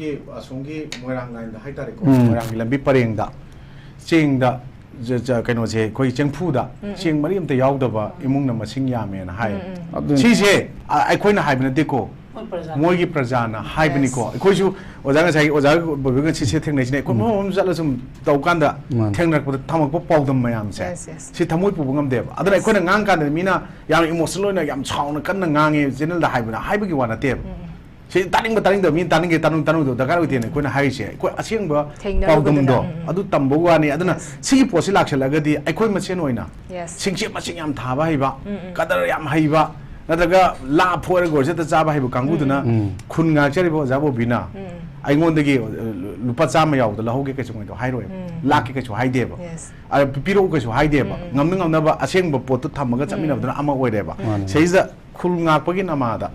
asongi moirang line da haitare ko moirang lambi parengda chingda kaino je koi chengphu da ching mari amta yaudaba imung na masing yame na hai chi je aikoi na haibna de ko moigi prajana haibni ko aikoi ju oja ga sai oja bobi ga chi che thengnai sine ko mom jala sum tawkanda thengnak pa thamak pa pawdam mayam se si thamoi pu bungam de adana aikoi na ngang kan mina yam emotional na yam chauna kan na ngange general da haibna haibgi wana te si taning the mean taning tanung do dagar uti ne ko na hai se ko asing ba pawdam do adu tambo wani aduna si posi laksalaga di aikoi machen oina singche masing yam thaba haiba kadar yam haiba nadaga la phore go se ta chaba haiba kanguduna khun nga chari bo jabo bina aingondagi lupa chama yaw da lahoge ke chungoi do hairoi laki ke chu haide ba a piro ke chu haide ba ngamna ba asing ba pot thamaga chamina ba ama oire ba seiza khul nga pagi namada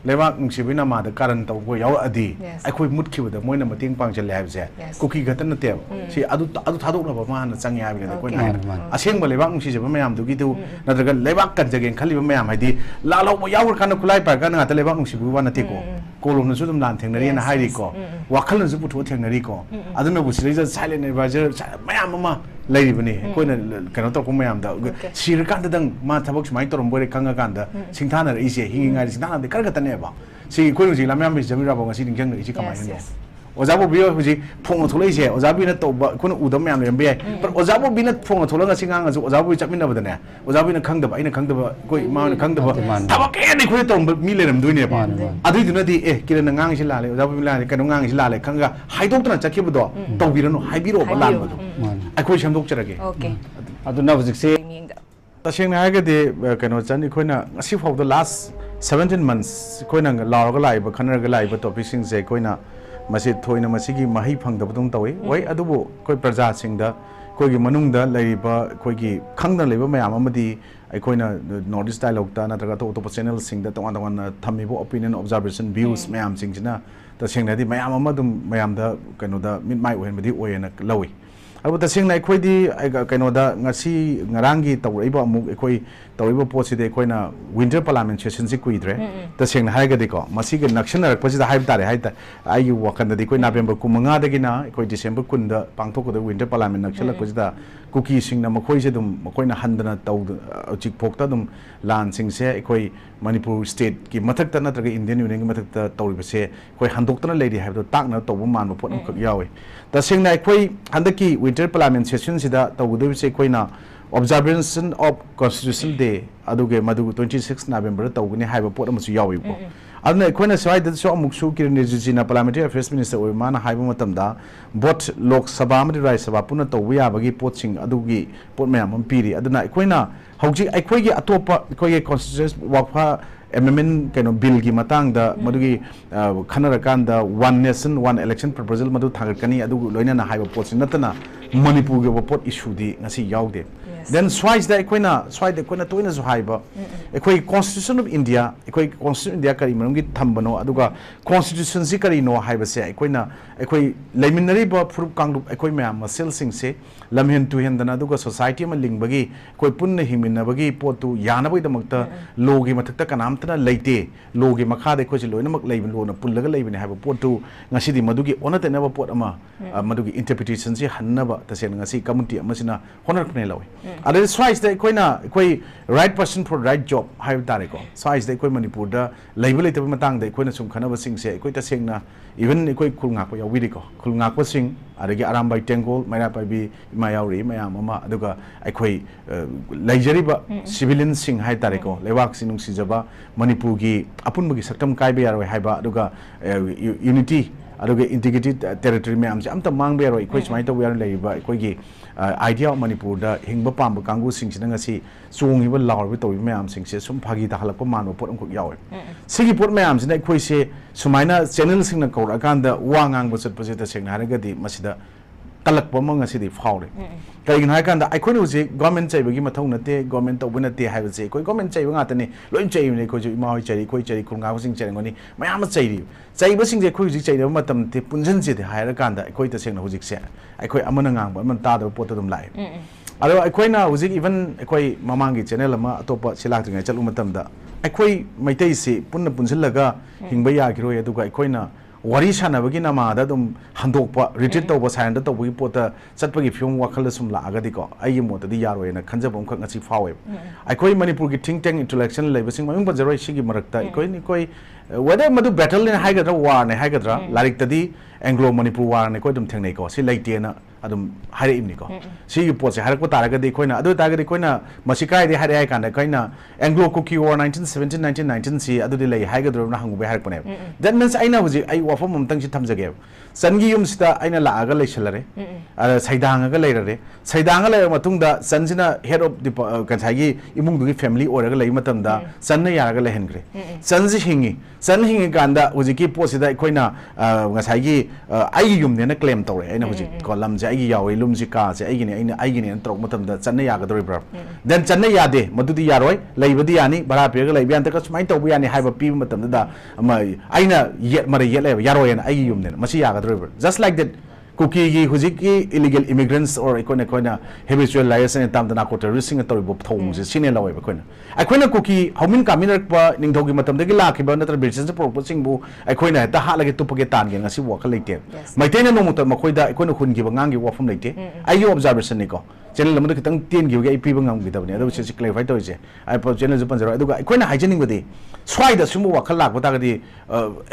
lewak nungsibi namada karan taw go yaw adi aikoi mutki da moina mating pangchal le habse kuki gatan na te si adu thadok na ba ma na changi habi na ko na asing ba lewak nungsi je ba mayam du gi tu nadaga lewak kan jagen khali ba mayam haidi la lo yaw kan kulai pa kan na lewak nungsibi wa na te ko kolom na sudum lan thengnari na hairi ko wakal na zupu thu thengnari ko aduna bu sirija silent advisor mayam ma lady bani ko na kan to ko mayam da sir kan dang ma thabok smai torom bore kanga kan da singthana ri se hinginga ri singthana de kar ka tane ba si ko ri la mayam bi jamira ba ngasi dingkang ri si kamai no ojabu bio huji phong thulai se ojabu na to ba ko na udam mayam lembe par ojabu bi na phong thulanga singa nga ojabu chakmina ba dane ojabu na khang da ba ina khang da ba ko ma na khang da ba thaba ke ni ko to mi le ram du ne ba adu dina di kiran ngang si la le ojabu la le kan ngang si la le khanga haidok tana chakhi bu do to bi rano haibiro ba lan ba do ai ko shamdok charage okay adu na hujik se taseng na ga de kano chan ko na ngasi faw the last 17 months ko na law ga lai ba khanar ga lai ba topic sing se ko na masi thoina masigi mahi phangda badum tawi wai adubo koi praja singda koi gi manungda laiba koi gi khangna laiba mayam amadi aikoina northeast dialogue ta na traga to channel singda tongan thamibo opinion observation views mayam singina ta singna di mayam amadum mayam da kano da mit mai ohen badi oyena lawi abu ta singna koi di kano da ngasi ngarangi tawriba amuk koi tawriba posi de koina winter parliament session si kuidre ta singna haiga de ko masi ge nakshan rak posi da haib tare haita ai wakan da koi november kumanga da gina koi december kun da pangthok da winter parliament nakshan posi da kuki singna makoi se dum makoina handana taw chik phokta dum lan sing se koi manipur state ki mathak ta natraga indian union ki mathak ta tawriba se koi handok ta lady haib do tak na taw man bo phot khak yawe ta singna koi handaki winter parliament session sida tawdu se koina observation of constitution day aduge madu 26 november tawgni haiba pot amu yawi ko adna koina swai da so amuksu kirneji na parliamentary affairs minister oi mana haiba matam da bot lok sabha amadi rai sabha puna tawwi abagi pot sing adugi pot mayam am piri adna koina hauji aikoi gi atopa koi constitution wakfa amendment kaino bill gi matang da madugi khanara kan da one nation one election proposal madu thagakani adugu loina na haiba pot sinatana manipur ge pot issue di ngasi yaude then swais da koina swai da koina toina zo haiba ekoi constitution of india ekoi constitution india kari manung gi thambano aduga constitution si kari no haiba se koina ekoi leiminari ba furup kanglup ekoi mayam sel sing se lamhen tu hen dana aduga society ma lingbagi koi punna hingminna bagi potu yana bai damakta logi mathakta kanam tana leite logi makha de khoi loina mak leibin lona pullaga leibin haiba potu ngasi di madugi onate na ba pot ama madugi interpretation si hannaba tasen ngasi community amasina honor kne lawi ada swais da koina koi right person for right job hai tare ko swais da koi manipur da leibel leite matang da koina sum khana ba sing se koi ta sengna even koi khulnga ko yawi ko khulnga ko sing adagi aram bai tengol maira pai bi ma yauri mayam ama aduga aikoi leijari ba civilian sing hai tare ko lewak sinung sijaba manipur gi apun bagi saktam kai be yaroi haiba aduga unity aduga integrated territory mayam se amta mang be yaroi koi smai to yar leiba koi gi idea of manipur da hingba pam kangu sing sina ngasi chungi ba law bi to mayam sing se sum phagi da halak pa man pot am khuk yawe sigi pot mayam sina koi se sumaina channel sing na kor akan da wangang ba sat pa se ta sing na ga di masida talak pa ma ngasi di faure kai hai kan da ai khoi nu se government chai bagi mathau na te government to buna te hai ba se koi government chai nga ta ni loi chai ni koi ju ma hoi chai koi chai khul nga sing chai ngoni mayam chai ba sing je khoi ji chai da matam te punjan je de hai ra kan da koi ta sing na hujik se ai khoi amana ngang ba man ta da pot dum lai ado ai khoi na hujik even ai khoi mamangi channel ama atopa silak tinga chalu matam da ai khoi maitai se punna punjil laga hingba ya giro ya du ga ai khoi na wari sanabagi namada dum handokpa retreat tawba sayan da tawbagi pota chatpagi film wakal sum la agadi ko ai mota di yaro ena khanjabam khak ngasi fawe aikoi manipur gi think tank intellectual labasing maming bajaroi sigi marakta ikoi ni koi whether madu battle in haigadra war ne haigadra larik tadi anglo manipur war ne koi dum thengnei ko si laite na adum hare imni ko si gi pot se harak pa taraga de koina adu taraga de koina masikai de hare ai kan koina anglo cookie war 1917 1919 si adu de lai haigadra na hangu be harak pane that means aina huji ai wafam mamtang si thamjage sangi yum sita aina la aga lai chalare saidang aga lai rare saidang lai matungda sansina head of the kansagi imung du gi family oraga lai matamda sanna yaraga lai hengre sanji hingi san hingi ganda huji ki pot sida koina ngasagi ai yum ne na claim tawre aina huji kolam ja ai yawi lum ji ka se ai gini aina ai gini trok matamda sanna yaga dori bra then sanna yade madudi yaroi laibadi yani bara pega lai bian ta ka smai tawbu yani haiba pi matamda da aina yet mare yet lai yaroi yana ai yum ne masi yaga dori just like that cookie gi hujiki illegal immigrants or koina habitual liars and tam dana ko terrorism tori bo thong ji sine lawai ba koina cookie haumin kaminer pa ningthogi matam dagi la khiba natra business proposing bu koina ta ha lagi tupage tan ge ngasi wakal leite maitena no muta makoida koina hun gi bangang gi wafum leite ayo observation ni ko channel lamda kitang ten gi ge ip bangam gi tabni adu se clarify to je ai po channel ju panjaro adu koina hygienic badi swai da sumu wakal lak bata gadi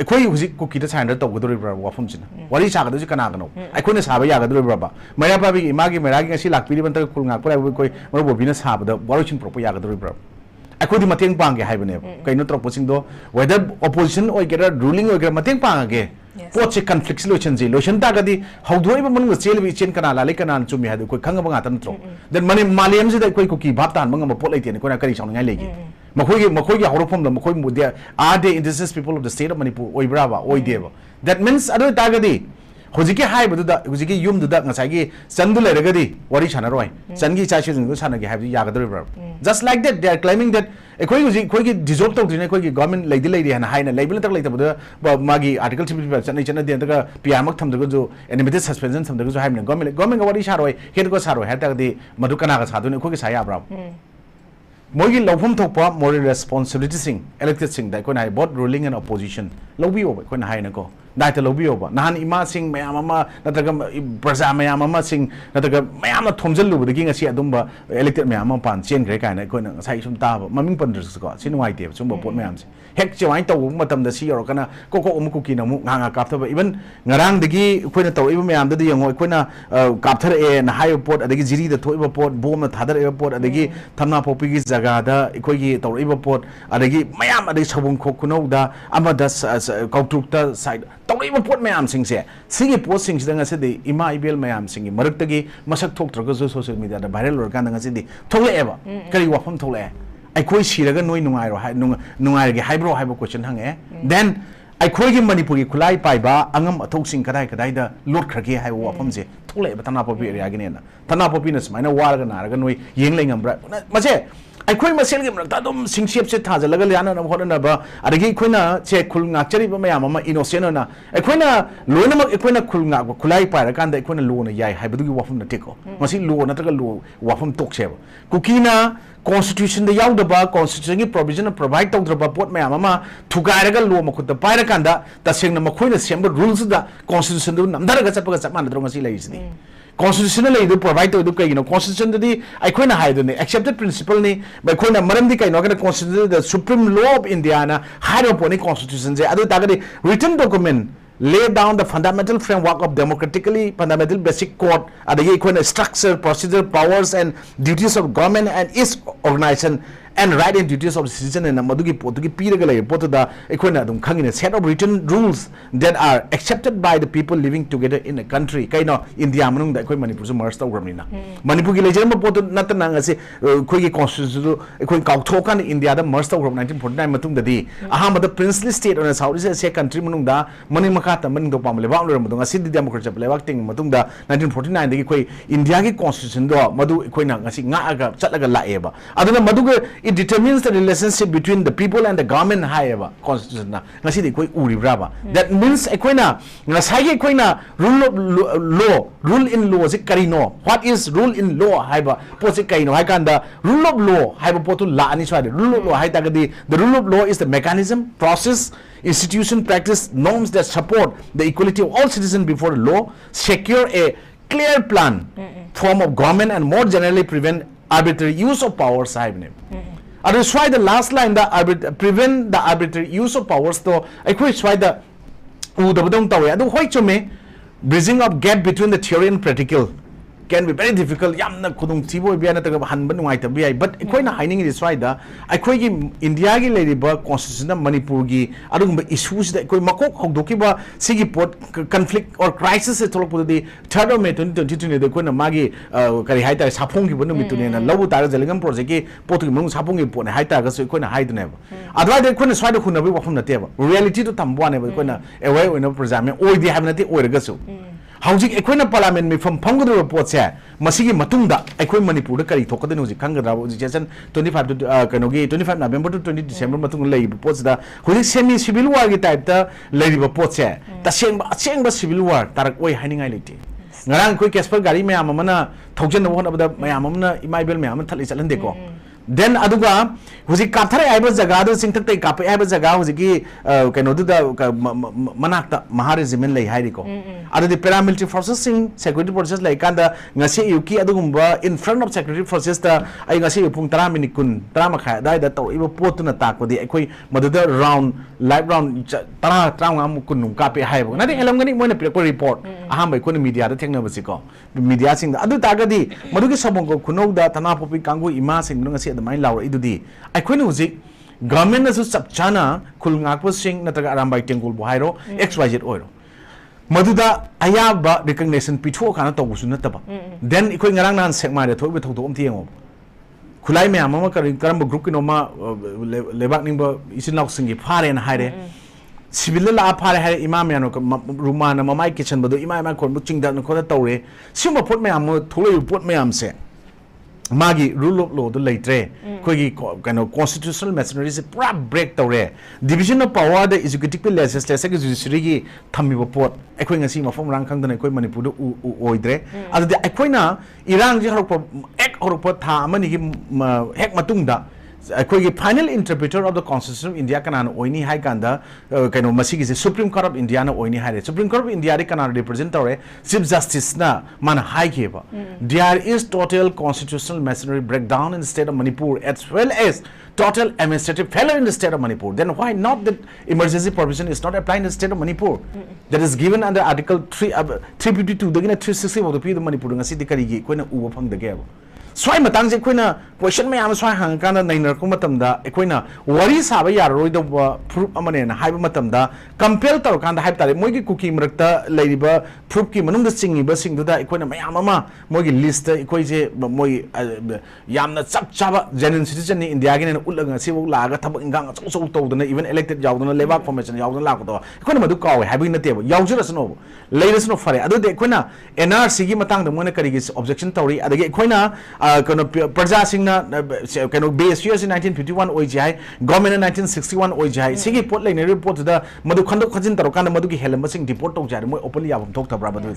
koi huji cookie ta sander to godori bra wafum china wari sa ga du kana gano aikoi saba yagadro braba maya pabi imagi meragi ngasi lakpiri banta kulnga koi koi maro bobina sabada warochin propo yagadro braba aikoi di mateng pange haibane kaino troposing do whether opposition or get ruling or get mateng pange poche conflict lotion ta gadi hawdoi ba manu chel bi chen kana lale kana chumi hadu koi khanga banga tan tro then mani maliam ji da koi cookie bap tan banga pot laite ne koi na kari saung ngai legi makoi gi horofom da makoi mudia are the indigenous people of the state of Manipur oi braba oi deba that means adu ta gadi hojiki hai buda hojiki yum duda ngasagi chandu leragadi wari chanaroi changi chashi jung chanagi habi yagadri bra just like that they are claiming that ekoi hoji koi gi dissolve to dine koi gi government leidi leidi hana haina leibel tak leita buda magi article 3 chanai chana de daga piamak thamdaga jo limited suspension thamdaga jo haimna government wari charoi head ko charoi hata di madukana ga sadune koi gi saya bra mogi lawfum thokpa moral responsibility sing elected sing da koi both ruling and opposition lobi over koi haina ko daita lobi over nahan ima sing mayam ama nataga praja mayam ama sing nataga mayam na thomjal lu budagi ngasi adumba elected mayam ama pan chen gre kaina koi na sai sum ta maming pandris ko sin wai te sum bot mayam se hek chewai taw matam da si yor kana ko umuku ki na mu nga kap thaba even ngarang dagi koi na taw iba mayam da yango koi na kap thar e na hayo pot adagi jiri da thoi ba pot bom na thadar e pot adagi thamna popi gi jaga da koi gi taw iba pot adagi mayam adagi sabung khok kuno da ama da kautuk ta side tawriba pot mayam singse sigi pot sing sidanga sidi ima ibel mayam singi maruktagi masak thok traga zo social media da viral or kan nga sidi thole eba kari wafam thole ai koi siraga noi nungai ro hai nungai gi haibro haibo question hange then ai koi gi manipuri khulai paiba angam athok sing kadai da lot khrage hai wafam je thole eba tana popi area gi ne na tana popi na smaina warga naraga noi yeng lei ngam bra mache aikoi masel gi mrakta dum singship se thaja laga liana na hona na ba adagi khoina che khul ngak chari ba mayam ama innocent na aikhoina loina mak aikhoina khul ngak ba khulai pa ra kan da aikhoina lo na yai haibu gi wafum na teko masi lo na taga lo wafum tok se ba kukina constitution da yaw da ba constitution gi provision provide tok ba pot mayam ama thugai ra ga lo ma khut da pa ra kan da taseng na makhoina sem rules da constitution du namdar ga chapa ga chapman da ngasi lai sini constitutionally do provide to do constitution di aikhoina haidu ne accepted principle ni by khoina maram di kai no kana constitution the supreme law of India na higher upon constitution je adu tagadi written document lay down the fundamental framework of democratically fundamental basic code adagi khoina structure procedure powers and duties of government and its organization and right and duties of citizen and madugi potugi piraga lay potuda ekhoina adum khangine set of written rules that are accepted by the people living together in a country kaino India manung da ekhoi Manipur su merge tawramina Manipur gi lejem potu natna ngasi khoi gi constitution ekhoi kauthokan India da merge tawram 1949 matung da di ahama the princely state on a Southeast Asia country manung da mani makha ta maning do pamle ba lor madung asi di democracy lewak ting matung da 1949 da gi khoi India gi constitution do madu ekhoi na ngasi nga aga chatlaga laeba aduna maduga it determines the relationship between the people and the government higher constitution na ngasi di koi uri braba that means ekoina ngasai ekoina rule of law rule in law se karino what is rule in law haiba po se kaino hai kanda rule of law haiba po tu la ani swade rule of law hai tagadi the rule of law is the mechanism process institution practice norms that support the equality of all citizens before the law secure a clear plan form of government and more generally prevent arbitrary use of powers saibne that's why the last line the prevent the arbitrary use of powers to I why the udabadong tawe adu hoi chume bridging up gap between the theory and practical can be very difficult yamna khudung thibo biana ta hanban ngai ta bi but ekoina haining is why the gi India gi leriba constitution Manipur gi adugumba issues da ekoi makok hogdoki ba sigi pot conflict or crisis se tholok pudi 3rd of May 2022 ne koina magi kari haita sapong gi bonu mitune na labu tar zelingam project gi pot gi mung sapong gi pot ne haita ga so koina haidune ba adwa de koina swai da khuna bi wafum na te ba reality to tambwa ne ba koina away oina project me oi di have na te oi ga so Housing Equina Parliament may from Pongo reports here, Masigi Matunda, Equin Manipur, Kari Tokadan, Kanga, Jason 25 to Kanogi, 25 November to 20 December, Matung Lay reports the who is semi civil war type the lady reports here. The same civil war, Tarak way hiding identity. Naran quick Casper Gari Mayamana, Tojan one of the Mayamana, Imabel Mayam, Talisalandeco. Then aduga husi kathare aiba jaga do singthak tai kape aiba jaga husi ki kano du da manakta mahari jimin lei hairi ko adu the paramilitary forces sing security forces lai kanda ngasi yuki adugumba in front of security forces ta ai ngasi pung 10 minute kun 10 makha dai da to iba potuna takodi ekoi maduda round live round 10 mu kun nung kape haiba na de elam gani moina report aham bai kun media da thengna basi ko media sing adu tagadi madugi sabong ko khunou da thana popi kangu ima sing ngasi mai law idudi akhoi huji government na su chapchana khulngakpa sing nataga arambai tengul bo hairo xyz oiro maduda ayaba recognition pitho kana tawusu nataba then ikoi ngarang nan sekma de thoibe thodo om thiengo khulai me amama karam group kino ma lebak ningba isin law singi phare na haire civil la phare haire imam yano rumana mamai kitchen badu imam kon bu chingda no khona tawre simba pot me am tholoi pot me am se Magi rule of law the late Kogi kind of constitutional machinery is a break the division of power the executive legislature judiciary Tamiba port equing a seam of Rankang than equipment Manipu oidre as the Equina Iran ek or Tamani hek matunda Kogi final interpreter of the Constitution of India Kanan Oini Haikanda kind of Masig is the Supreme Court of Indiana Oini High Supreme Court of India can represent Chief Justice na man high keeper. There is total constitutional machinery breakdown in the state of Manipur as well as total administrative failure in the state of Manipur. Then why not that emergency provision is not applied in the state of Manipur? That is given under Article 352 the 360 of the P the Manipur and City Karigi Quina Uwapang the Gable. Swai matang equina question me am swai hangkana nainer kumatamda equina wari saba yaroi the proof amane na haiba matamda compel tar kanda haib tare moigi cookie mrakta leiba proof ki manung da singi ba sing da equina mayam ama moigi list equoi je moi yamna chap chaba genuine citizen ni India gi na ulaga sibu laga thabak ingang so tawdana even elected yaudana leba formation yaudana lakodo equina madu kawe haibi na tebo yaujira sno latest no fare adu de equina NRC gi matang da mona kari gi objection tawri adagi equina kind of Praja Singna kind of base years in 1951 OJI, government in 1961 OJI, Sigi Port Lane report to the Madu Kondo Kajin Tarokana Maduki Helmasing deport of Jari, openly up talked about Brabadu.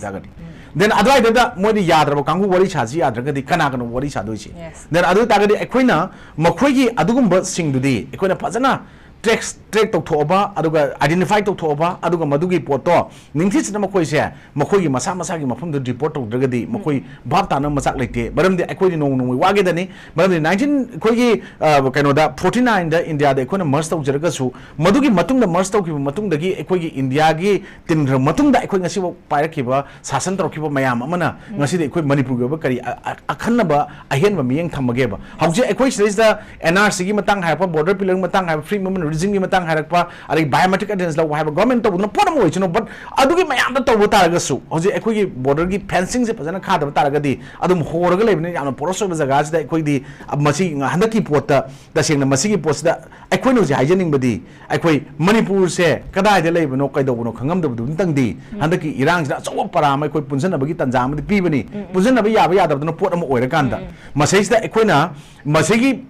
Then Adai the Modi Yadra, Kangu Warichazi, Adra, the Kanakan Warishaduchi. Then Adu Tagadi Equina, Makwegi Adugumba Sing Dudi, Equina Pazana. Track to Toba, Aduga identify to Toba, Aduga Madugi Poto, Nintis Namakoisia, Makoi Masamasaki Mafum the report of Dragadi, Makoi Batana Masak like but the Equity no Wagadani, but in 19 Kogi Kanoda 49 the India the Equina Must of Jeragasu, Madugi Matung the Must of Matung the Equigi Indiagi, Tin Matung the Equina Parakiba, Sasanta Kiba Mayamana, Nasi the Equip Manipur Kari, Akanaba, Ahen Miang Tamageba. How do you equate is the NRC Matang have a border pillar Matang have free movement. Regime matang harakpa ari biometric attendance la have a government to no podam hoy chino but adugi mayam da to taraga su hoje ekoi gi border gi fencing se pajana khada taraga di adum horaga lebne yamna poroso ba jaga da ekoi di masi handaki pota da sengna masi gi post da ekoi no je hygienic badi ekoi Manipur se kadai de lebno kai do no khangam da bu tang di handaki irang da so para mai koi punsan ba gi tanjam di pi bani punsan ba ya da no pot am oira kan da masai da ekoi na masi gi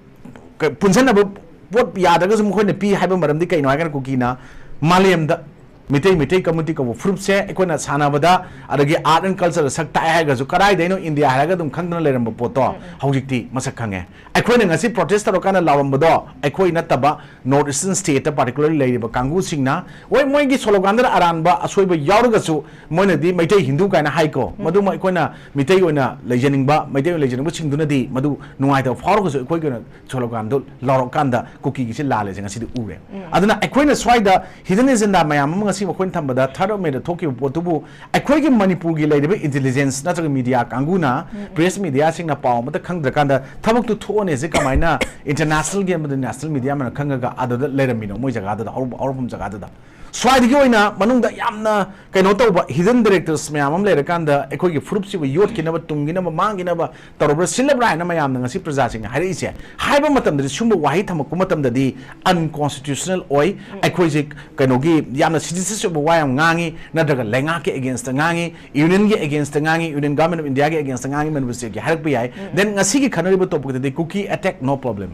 punsan na pot yada ga sum khoi na pi haiba maram di kai no ga kuki na malem da mitai community ko fruit se ekona sana bada adagi art and culture sak ta ha ga ju karai deno india ha ga dum khangna leram poto hojikti masak khange ekoi na ngasi protest ro kana lawam bodo ekoi na taba north eastern state particularly leiba kangu singna oi moi gi slogan da aran ba asoi ba yaur ga su moi na di mitai hindu kana hai ko madu ma ekoi na mitai oina leijaning ba mitai leijaning ba singduna di madu nuai da faur ga su ekoi ga slogan do lawro kanda kuki gi se lale ngasi di ure aduna ekoi na swai da hidden agenda mayam ngasi मखोन थम्बदा third में थोकी पोतुबु अखोइगी मणिपुर की लेरिबे intelligence नत्रग media कांगुना प्रेस मीडिया सिंगना पाव मत खंगद्रकांदा थबक तु थोने से कमाइना इंटरनेशनल गेम नेशनल मीडिया में खंगगा अदद लेरमिनो मोइ जगह दा औरफम जगह दा स्वाइदगी ओइना मनुंगदा यामना कैनो तौबा हिडन डायरेक्टर्स मयाम लेरकांदा अखोइगी फ्रुप सिबु योट किनबा तुंगिनबा मांगिनबा तौरबा सिलब्रा हाइना मयामना ngasi प्रजा सिंग हाइरिसे हाइबा मतमदि सुंबा वाहि थमकु मतमदि अनकॉन्स्टिट्यूशनल ओइ अखोइजे कैनोगी यामना citizenship वायम ngangi nadraga lenga ke against ngangi union ge against ngangi union government of india ge against ngangi manbuse ge harak pi ai then ngasi gi khanari topic de cookie attack no problem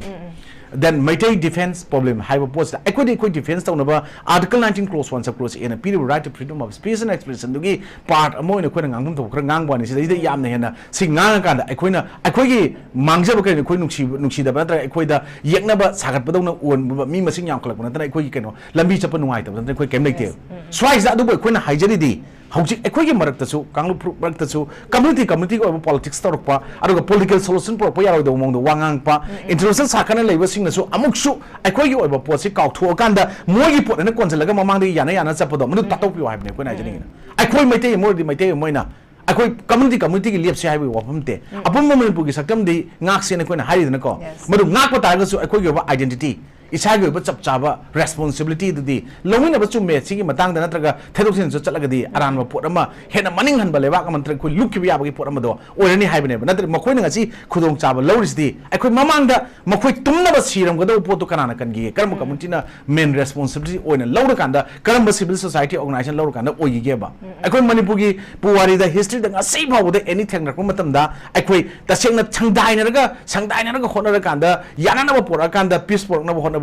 then Maitai defense problem have a post equity defense down about article 19 clause 1 sub clause in a period right to freedom of speech and expression to give part a more in a queen and to ngang one is the yamna sing ngang equina equigi mangja okay nuksi the better equida yaknaba sagat padona one me missing young club and equi cano lambi chapan white and the quick came so is that the queen hygienity howji equigi maraktasu kanglu maraktasu community over politics torpa or political solution for poya among the wangang pa international sakana labor singnasu amuksu equigi over posi kau to kanda mogi put and a consulaga among the yana sapodo manu tatopi wife ne kuna jini equoi mate more di mate moina equoi community lips highway wapamte upon moment pugi sakam di ngak sen equina high in a co madu ngak patago equigi over identity isago ba chap chaba responsibility di longin ba chume sigi matang da natraga thedoksin so chalagadi aran ba pot ama hena maning han ba lewa ka mantra ko lukki ya ba pot ama do orani haibne ba natri makoi na ngasi khudong chaba lawris di akoi mamang da makoi tumna ba siram ga do pot kana na kan gi karam community na main responsibility oina lawra kanda karam ba civil society organization lawra kanda oyi ge ba akoi manipur gi puwari da history da ngasi ba da anything na ko matam da akoi tasengna changdai na ga khona ra kanda yana na ba pora kanda peace por na ba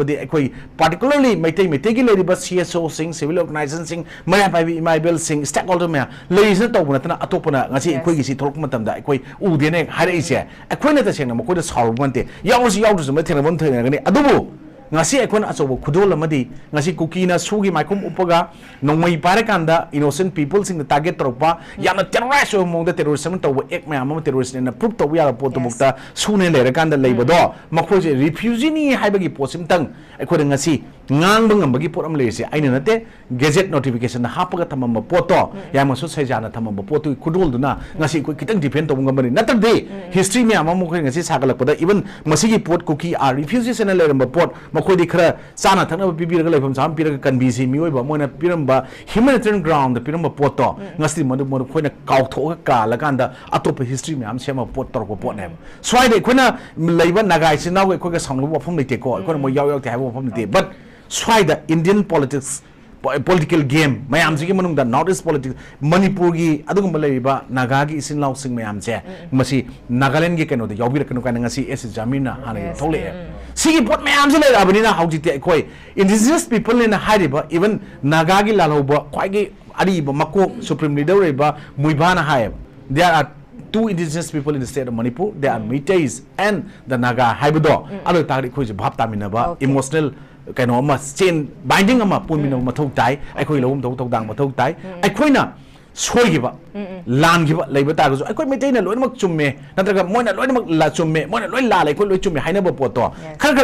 particularly Maitai ki lady bus CSO sing civil organization sing Maya sing stakeholder maya ladies na tawna tana atopana ngasi ekoi gi si tholok matam da ekoi u de ne hare ise ekoi na ta seng na makoi da solvante yawu ma thena bon thena gani adubu ngasi ekon achobo khudol amadi ngasi kukina sugi maikum upaga nongmai parakanda innocent people sing the target tropa yana terrorist among the terrorism to ek mayam terrorist na proof to ya poto mukta sune le rakanda leibodo makoi je refugee ni haibagi posim tang ekoi ngasi ngang bangam bagi poram le se aina nate gazette notification na hapaga tamam poto yama so saijana tamam poto khudol duna ngasi koi kitang defend to ngam ni natak de history me amam koi ngasi sagalak pada even masigi pot cookie are refugees na le pot makoi di khara sana thana bibi ga leifam sam pira kan bi si mioi ba moina piramba humanitarian ground the piramba poto ngasi modu khoi na kau tho ka la kanda atop history me am sema pot tor ko pot ne swai de khoi na leiba nagai sinaw ko ga sanglu ba phom lite ko ko mo yaw te ha ba phom lite but swai the Indian political game mayam sigi manung da northeast politics manipur gi adugum leiba naga gi isin law sing mayam che masi nagaland gi keno da yawbir keno kana ngasi es jamina hana thole sigi pot mayam se le abani na hauji te koi indigenous people in hariba even naga gi laloba kwai gi ari ba mako supreme leader reba muibana haib there are two indigenous people in the state of Manipur they are Meiteis and the Naga haibodo alo tagri khoi bhap tamina ba emotional kaino ma chain binding ama pumina mathau tai aikhoi lom thau dang mathau tai aikhoi na soi gi ba lan gi ba leiba ta ga aikhoi Meitei na loimak chumme natraga moina loimak la chumme moina loi la lai khoi loi chumme haina ba poto khar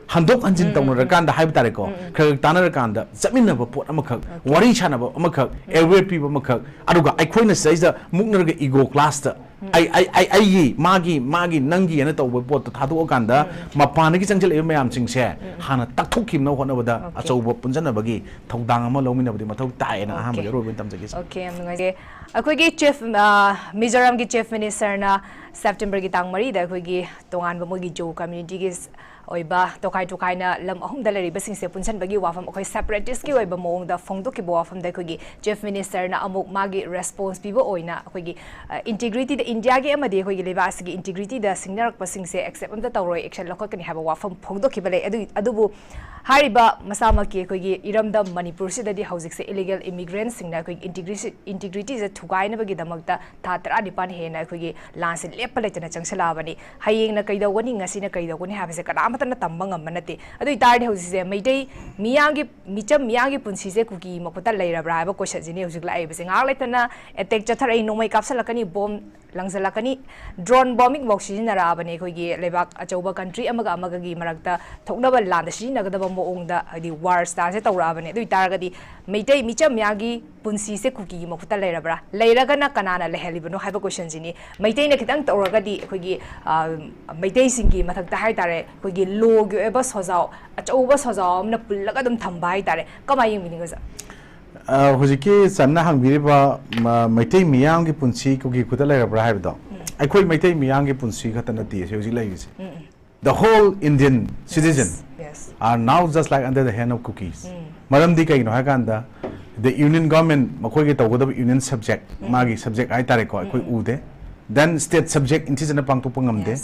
handok anjin tawna rakanda haib tare ko khar tanar rakanda zaminna ba pot amakha wari chana ba amakha every people amakha aduga aikhoi na saisa muknar ga ego class ta ai magi nangi ana tawba pot thadu kanda mapana gi changjal e mayam sing se hana takthokkim na hona bada achauba punjana bagi thodang ama lomina badi mathau tai na aham ga robin tam jagi okay am ngai akoi gi chief Mizoram gi chief minister na September gi tang mari da akoi gi tongan ba mo gi jo community gi oiba tokai na lam ahum da lari basing se punsan bagi wafam akoi separatist ki oiba mong da fongdo ki wafam da kogi chief minister na amuk magi response pibo oina kogi integrity da India ge amade kogi leba asigi integrity da singnarak basing se accept am da tawroi action lokot kani haba wafam fongdo ki bale adubu hariba masama ki kogi iram da Manipur se da di housing se illegal immigrants singna kogi integrity se thugai na bagi damakta tha tra dipan he na kogi lance lepa le tana changsala bani hayeng na kaida woni ngasi na kaida woni habe se kada matana tambang amanate adu itar de housing se meitei miyangi micham miyangi punsi se kuki makuta leirabra ba question jini husik lai bese ngak letana attack chatharai nomai kapsalakani bomb langsalakani drone bombing boxi na ra bani kogi lebak achauba country amaga amaga gi marakta thoknaba land si nagadaba moongda adi war star se tawra bani adu itar gadi meitei micham miyagi punsi se kuki makuta leirabra leiragana kanana lehelibano haiba question jini meitei na kitang tawragadi kogi meitei singi mathakta hai tare kogi log eba sojao achauba sojao amna pullaga dum thamba hai tare kamai yengmini goza hujiki sanna hangbiriba maitai miyang gi punsi ko gi kuta lai rabra haibdo aikoi maitai miyang gi punsi khatana ti se hujik lai se the whole Indian citizen are now just like under the hand of cookies maram di kai no ha kanda the union government makoi ge tawgoda union subject magi subject ai tare ko aikoi ude then state subject intisana pangtu pangamde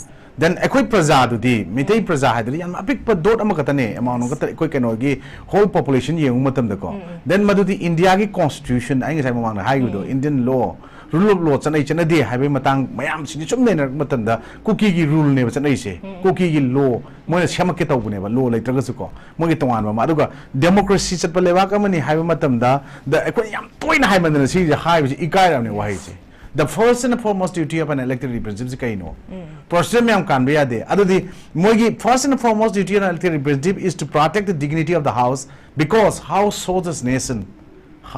then ekoi praja du di mitai praja hadri am apik pa dot amakatane amano gata ekoi kenogi whole population yengu matam da ko then madudi India gi constitution ai ngai mamang hai do Indian law rule of law chanai chana de haibe matang mayam sini chum ne matam da cookie gi rule ne chanai se cookie gi law moina shamake taw bune ba law leitraga su ko mogi tongan ma aduga democracy chat lewa ka mani haibe matam da ekoi yam toina hai mandana si haibe ikai ram ne wahai se the first and foremost duty of an elected representative is kaino. Person me can be ade. Adudi mogi first and foremost duty of an elected representative is to protect the dignity of the house because house shows this nation.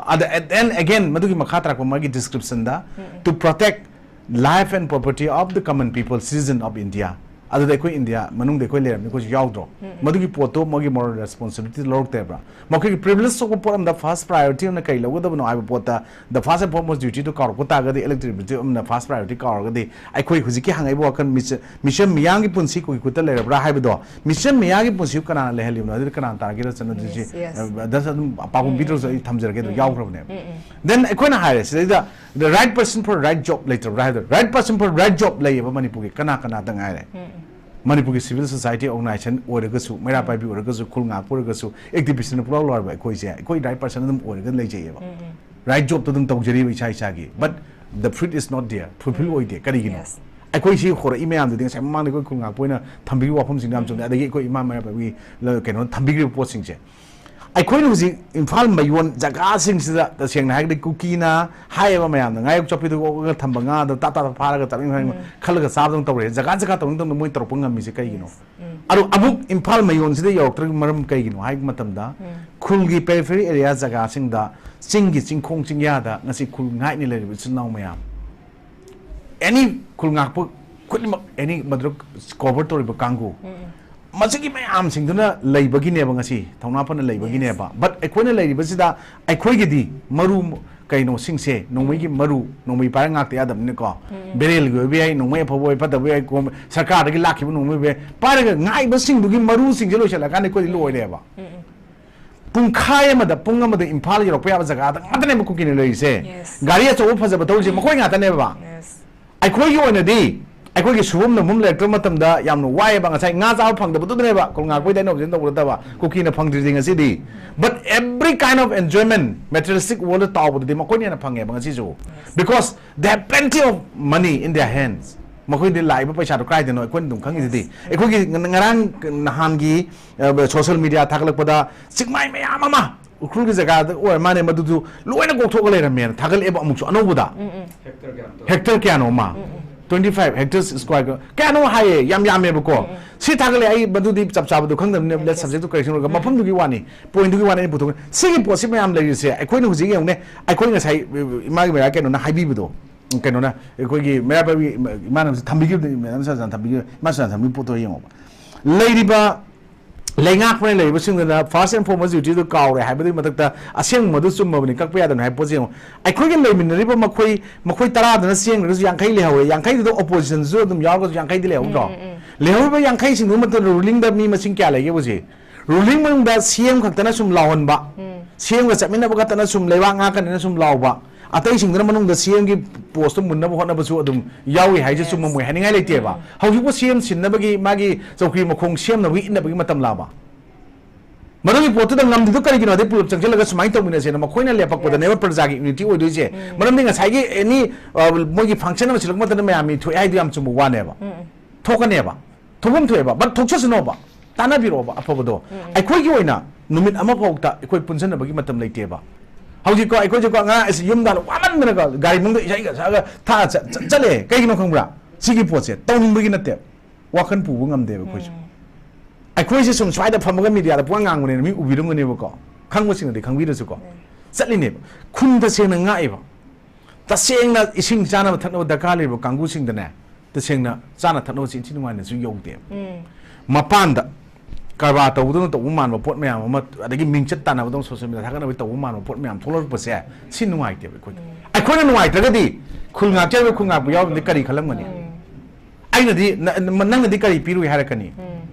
And then again, madugi makhatra ko magi description da to protect life and property of the common people, citizen of India. Adu dekoi India manung dekoi leram because yaudro. Madugi poto mogi moral responsibility lork tebra. Mogi privilege so ko poram the first priority on kai logo no ai pota the first and foremost duty to kar pota ga the elected representative the first priority kar ga the ai koi huziki hangai bo kan mission miyangi punsi ko kuta leram hai do mission miyangi punsi kana leheli no adu kana tar ga chana ji das apagum bidro so thamjar ga yaudro ne then ekoi na hire the right person for right job later rather right person for right job lay ba Manipur kana dang ai Manipur civil society organization oragasu mera pai bi oragasu khulnga poragasu activist na pura lor ba koi se koi right person dum oraga lei jai ba right job to dum tawjari ba chai chagi but the fruit is not there fulfill oi de kari gino ai koi si khora imam de sai mang de koi khulnga poina thambi wafam sing nam chung adagi koi imam mera ba wi keno thambi po sing se ai koi nu ji imphal mayon jaga sing sida da seng na ha de cookie na hai ba mayam na ngai chopi do ga thamba nga da ta phara ga taring khal ga sab dong tawre jaga tawng dong moi torpung ngam mi se kai gino aru abuk imphal mayon sida yok trik maram kai gino hai matam da khul gi periphery area jaga sing da sing gi chingkhong chingya da ngasi khul ngai ni le bi naw mayam any khul ngak pu khutma any madruk cover tori ba kangu masigi mayam singduna leibagi ne bangasi thongna pana leibagi ne ba but ekhoina leibasida ekhoi gi di maru kaino singse nongmai gi maru nongmai par ngak te adam ne ko berel go bi ai nongmai phoboi pata bi ai ko sarkar gi lakhi nongmai be par ga ngai ba sing du gi maru sing je lo shala kan ko lo le ba pung khai ma da pung ma da imphal gi ro pa jaga da ngata ne ma ku ki ne lei se gari a chaw phaja ba tau je ma khoi ngata ne ba ekhoi gi ona di ai ko gi subum na mum le tro matam da yam no wai ba ngasai nga jaw phang da bu ne ba ko nga koi dai no jin da ba ko ki na phang dri ngasi di but every kind of enjoyment materialistic world taw bu de ma koi ne na phang e ba ngasi jo because they have plenty of money in their hands ma koi de lai ba paisa do krai de no ko dum khang gi di ai ko gi ngarang nahan gi social media thaklak pada sikmai me ama ma ukhul gi jaga da or mane madu du loina gok thok le ra men thagal e ba amuk so anobu da hectare kya no ma 25 hectares square kya no hai yam me ko si thagale ai badu di chap chap du khang dam ne let subject to correction ga mafam du gi wani point du gi wani putu si gi posi mayam le se ai khoi nu ji gi ne ai khoi nga sai ima gi mera ke no na hai bi bu ke no na khoi gi mera ba bi ma na thambi gi me na sa thambi gi ma sa thambi putu yeng ba lady ba ꯂꯩꯉꯥꯛꯄꯅ ꯂꯩꯔꯤꯕꯁꯤꯡꯗꯨꯅ ꯐꯥꯔꯁ ꯑꯦꯟ ꯐꯣꯔꯃꯣꯁ ꯗ꯭ꯌꯨꯇꯤꯗꯨ ꯀꯥꯎꯔꯦ ꯍꯥꯏꯕꯗꯨꯒꯤ ꯃꯊꯛꯇ ꯑꯁꯦꯡꯕ ꯃꯗꯨ ꯆꯨꯝꯃꯕꯅꯤ ꯀꯛꯄ ꯌꯥꯗꯕꯅꯤ ꯍꯥꯏꯕ ꯄꯣꯠꯁꯦ ꯌꯦꯡꯉꯨ ꯑꯩꯈꯣꯏꯒꯤ ꯂꯩꯃꯤꯟꯅꯔꯤꯕ ꯃꯈꯣꯏ ꯇꯔꯥꯗꯅ ꯆꯦꯟꯈ꯭ꯔꯒꯁꯨ 50 ꯂꯩꯍꯧꯔꯦ 50ꯗꯨꯗ ꯑꯣꯄꯣꯖꯤꯁꯟꯁꯨ ꯑꯗꯨꯝ ꯌꯥꯎꯔꯒꯁꯨ 50ꯗꯤ ꯂꯩꯍꯧꯗ꯭ꯔꯣ ꯂꯩꯍꯧꯔꯤꯕ 50ꯁꯤꯡꯗꯨ ꯃꯇꯝꯗ ꯔꯨꯂꯤꯡꯗ ꯃꯤ ꯃꯁꯤꯡ ꯀꯌꯥ ꯂꯩꯒꯦ ꯍꯧꯖꯤꯛ ꯔꯨꯂꯤꯡ ꯃꯅꯨꯡꯗ CM ꯈꯛꯇꯅ ꯁꯨꯝ ꯂꯥꯎꯍꯟꯕ CMꯒ ꯆꯠꯃꯤꯟꯅꯕ ꯈꯛꯇꯅ ꯁꯨꯝ ꯂꯩꯕꯥꯛ ꯉꯥꯛꯀꯅꯤꯅ ꯁꯨꯝ ꯂꯥꯎꯕ ꯑꯇꯩꯁꯤꯡꯗꯨꯅ ꯃꯅꯨꯡꯗ CMꯒꯤ ꯄꯣꯁꯇꯨ ꯃꯨꯟꯅꯕ ꯍꯣꯠꯅꯕꯁꯨ ꯑꯗꯨꯝ ꯌꯥꯎꯏ ꯍꯥꯏꯁꯦ ꯆꯨꯝꯃꯝꯃꯣꯏ ꯍꯥꯏꯅꯤꯡꯉꯥꯏ ꯂꯩꯇꯦꯕ ꯍꯧꯖꯤꯛꯄꯨ CM ꯁꯤꯟꯅꯕꯒꯤ ꯃꯥꯒꯤ ꯆꯧꯀ꯭ꯔꯤ ꯃꯈꯣꯡ ꯁꯦꯝꯅꯕꯒꯤ ꯏꯟꯅꯕꯒꯤ ꯃꯇꯝ ꯂꯥꯕ ꯃꯗꯨꯒꯤ ꯄꯣꯠꯇꯨꯗ ꯉꯝꯗꯤꯗꯨ ꯀꯔꯤꯒꯤꯅꯣ ꯑꯗꯩ ꯄꯨꯂꯞ ꯆꯪꯁꯤꯜꯂꯒ ꯁꯨꯃꯥꯏꯅ ꯇꯧꯃꯤꯟꯅꯁꯦꯅ ꯃꯈꯣꯏꯅ ꯂꯦꯞꯄꯛꯄꯗꯅꯦꯕ ꯄ꯭ꯔꯖꯥꯒꯤ ꯌꯨꯅꯤꯇꯤ ꯑꯣꯏꯗꯣꯏꯁꯦ ꯃꯔꯝꯗꯤ ꯉꯁꯥꯏꯒꯤ ꯑꯦꯅꯤ ꯃꯣꯏꯒꯤ ꯐꯪꯁꯟ ꯑꯃ ꯁꯤꯜꯂꯛꯄ ꯃꯇꯝꯗ ꯃꯌꯥꯝ ꯃꯤ ꯊꯣꯛꯑꯦ ꯍꯥꯏꯗꯨ ꯌꯥꯝ ꯆꯨꯝꯕ ꯋꯥꯅꯦꯕ ꯊꯣꯛꯀꯅꯦꯕ ꯊꯣꯛꯐꯝ ꯊꯣꯛꯑꯦꯕ ꯕꯠ ꯊꯣꯛꯆꯁꯅꯣꯕ ꯇꯥꯟꯅꯕꯤꯔꯛꯑꯣꯕ ꯑꯐꯕꯗꯣ ꯑꯩꯈꯣꯏꯒꯤ ꯑꯣꯏꯅ ꯅꯨꯃꯤꯠ ꯑꯃꯐꯥꯎꯗ ꯑꯩꯈꯣꯏ ꯄꯨꯟꯁꯤꯟꯅꯕꯒꯤ ꯃꯇꯝ ꯂꯩꯇꯦꯕ ꯍꯧꯖꯤꯛꯀꯣ ꯑꯩꯈꯣꯏꯁꯦꯀꯣ ꯑꯉꯥꯡ ꯌꯨꯝꯗ ꯋꯥꯃꯟꯗꯅꯀꯣ ꯒꯥꯔꯤ ꯃꯅꯨꯡꯗ ꯏꯁꯩꯒ ꯁꯛꯑꯒ ꯊꯥ ꯆꯠꯂꯦ ꯀꯩꯒꯤꯅꯣ ꯈꯪꯕ꯭ꯔꯥ ꯁꯤꯒꯤ ꯄꯣꯠꯁꯦ ꯇꯧꯅꯤꯡꯕꯒꯤ ꯅꯠꯇꯦ ꯋꯥꯈꯜ ꯄꯨꯕ ꯉꯝꯗꯦꯕ ꯑꯩꯈꯣꯏꯁꯨ ꯑꯩꯈꯣꯏꯁꯦ ꯁꯨꯝ ꯁ꯭ꯋꯥꯏꯗ ꯐꯝꯃꯒ ꯃꯤꯗꯤꯌꯥꯗ ꯄꯨꯡ ꯉꯥꯡꯕꯅꯦꯅ ꯃꯤ ꯎꯕꯤꯔꯝꯒꯅꯦꯕꯀꯣ ꯈꯪꯕꯁꯤꯡꯅꯗꯤ ꯈꯪꯕꯤꯔꯁꯨꯀꯣ ꯆꯠꯂꯤꯅꯦꯕ ꯈꯨꯟ ꯇꯁꯦꯡꯅ ꯉꯥꯛꯑꯦꯕ ꯇꯁꯦꯡꯅ ꯏꯁꯤꯡ ꯆꯥꯅꯕ ꯊꯛꯅꯕ ꯗꯔꯀꯥꯔ ꯂꯩꯕ ꯀꯥꯡꯕꯨꯁꯤꯡꯗꯅꯦ ꯇꯁꯦꯡꯅ ꯆꯥꯅ ꯊꯛꯅꯕꯁꯤ ꯏꯟꯊꯤ ꯅꯨꯡꯉꯥꯏꯅꯁꯨ ꯌꯧꯗꯦꯕ ꯃꯄꯥꯟꯗ ꯀꯔꯕꯥꯔ ꯇꯧꯕꯗꯧꯅ ꯇꯧꯕ ꯃꯥꯟꯕ ꯄꯣꯠ ꯃꯌꯥꯝ ꯑꯃ ꯑꯗꯒꯤ ꯃꯤꯡꯆꯠ ꯇꯥꯟꯅꯕꯗꯧꯅ ꯁꯣꯁꯤꯌꯦꯜ ꯃꯤꯗꯤꯌꯥ ꯊꯥꯒꯠꯅꯕ ꯇꯧꯕ ꯃꯥꯟꯕ ꯄꯣꯠ ꯃꯌꯥꯝ ꯊꯣꯛꯂꯛꯄꯁꯦ ꯁꯤ ꯅꯨꯡꯉꯥꯏꯇꯦꯕ ꯑꯩꯈꯣꯏꯅ ꯅꯨꯡꯉꯥꯏꯇ꯭ꯔꯒꯗꯤ ꯈꯨꯜ ꯉꯥꯛꯆꯔꯤꯕ ꯈꯨꯜ ꯉꯥꯛꯄ ꯌꯥꯎꯔꯕꯗꯤ ꯀꯔꯤ ꯈꯜꯂꯝꯒꯅꯤ ꯑꯩꯅꯗꯤ ꯅꯪꯅꯗꯤ ꯀꯔꯤ ꯄꯤꯔꯨꯏ ꯍꯥꯏꯔꯛꯀꯅꯤ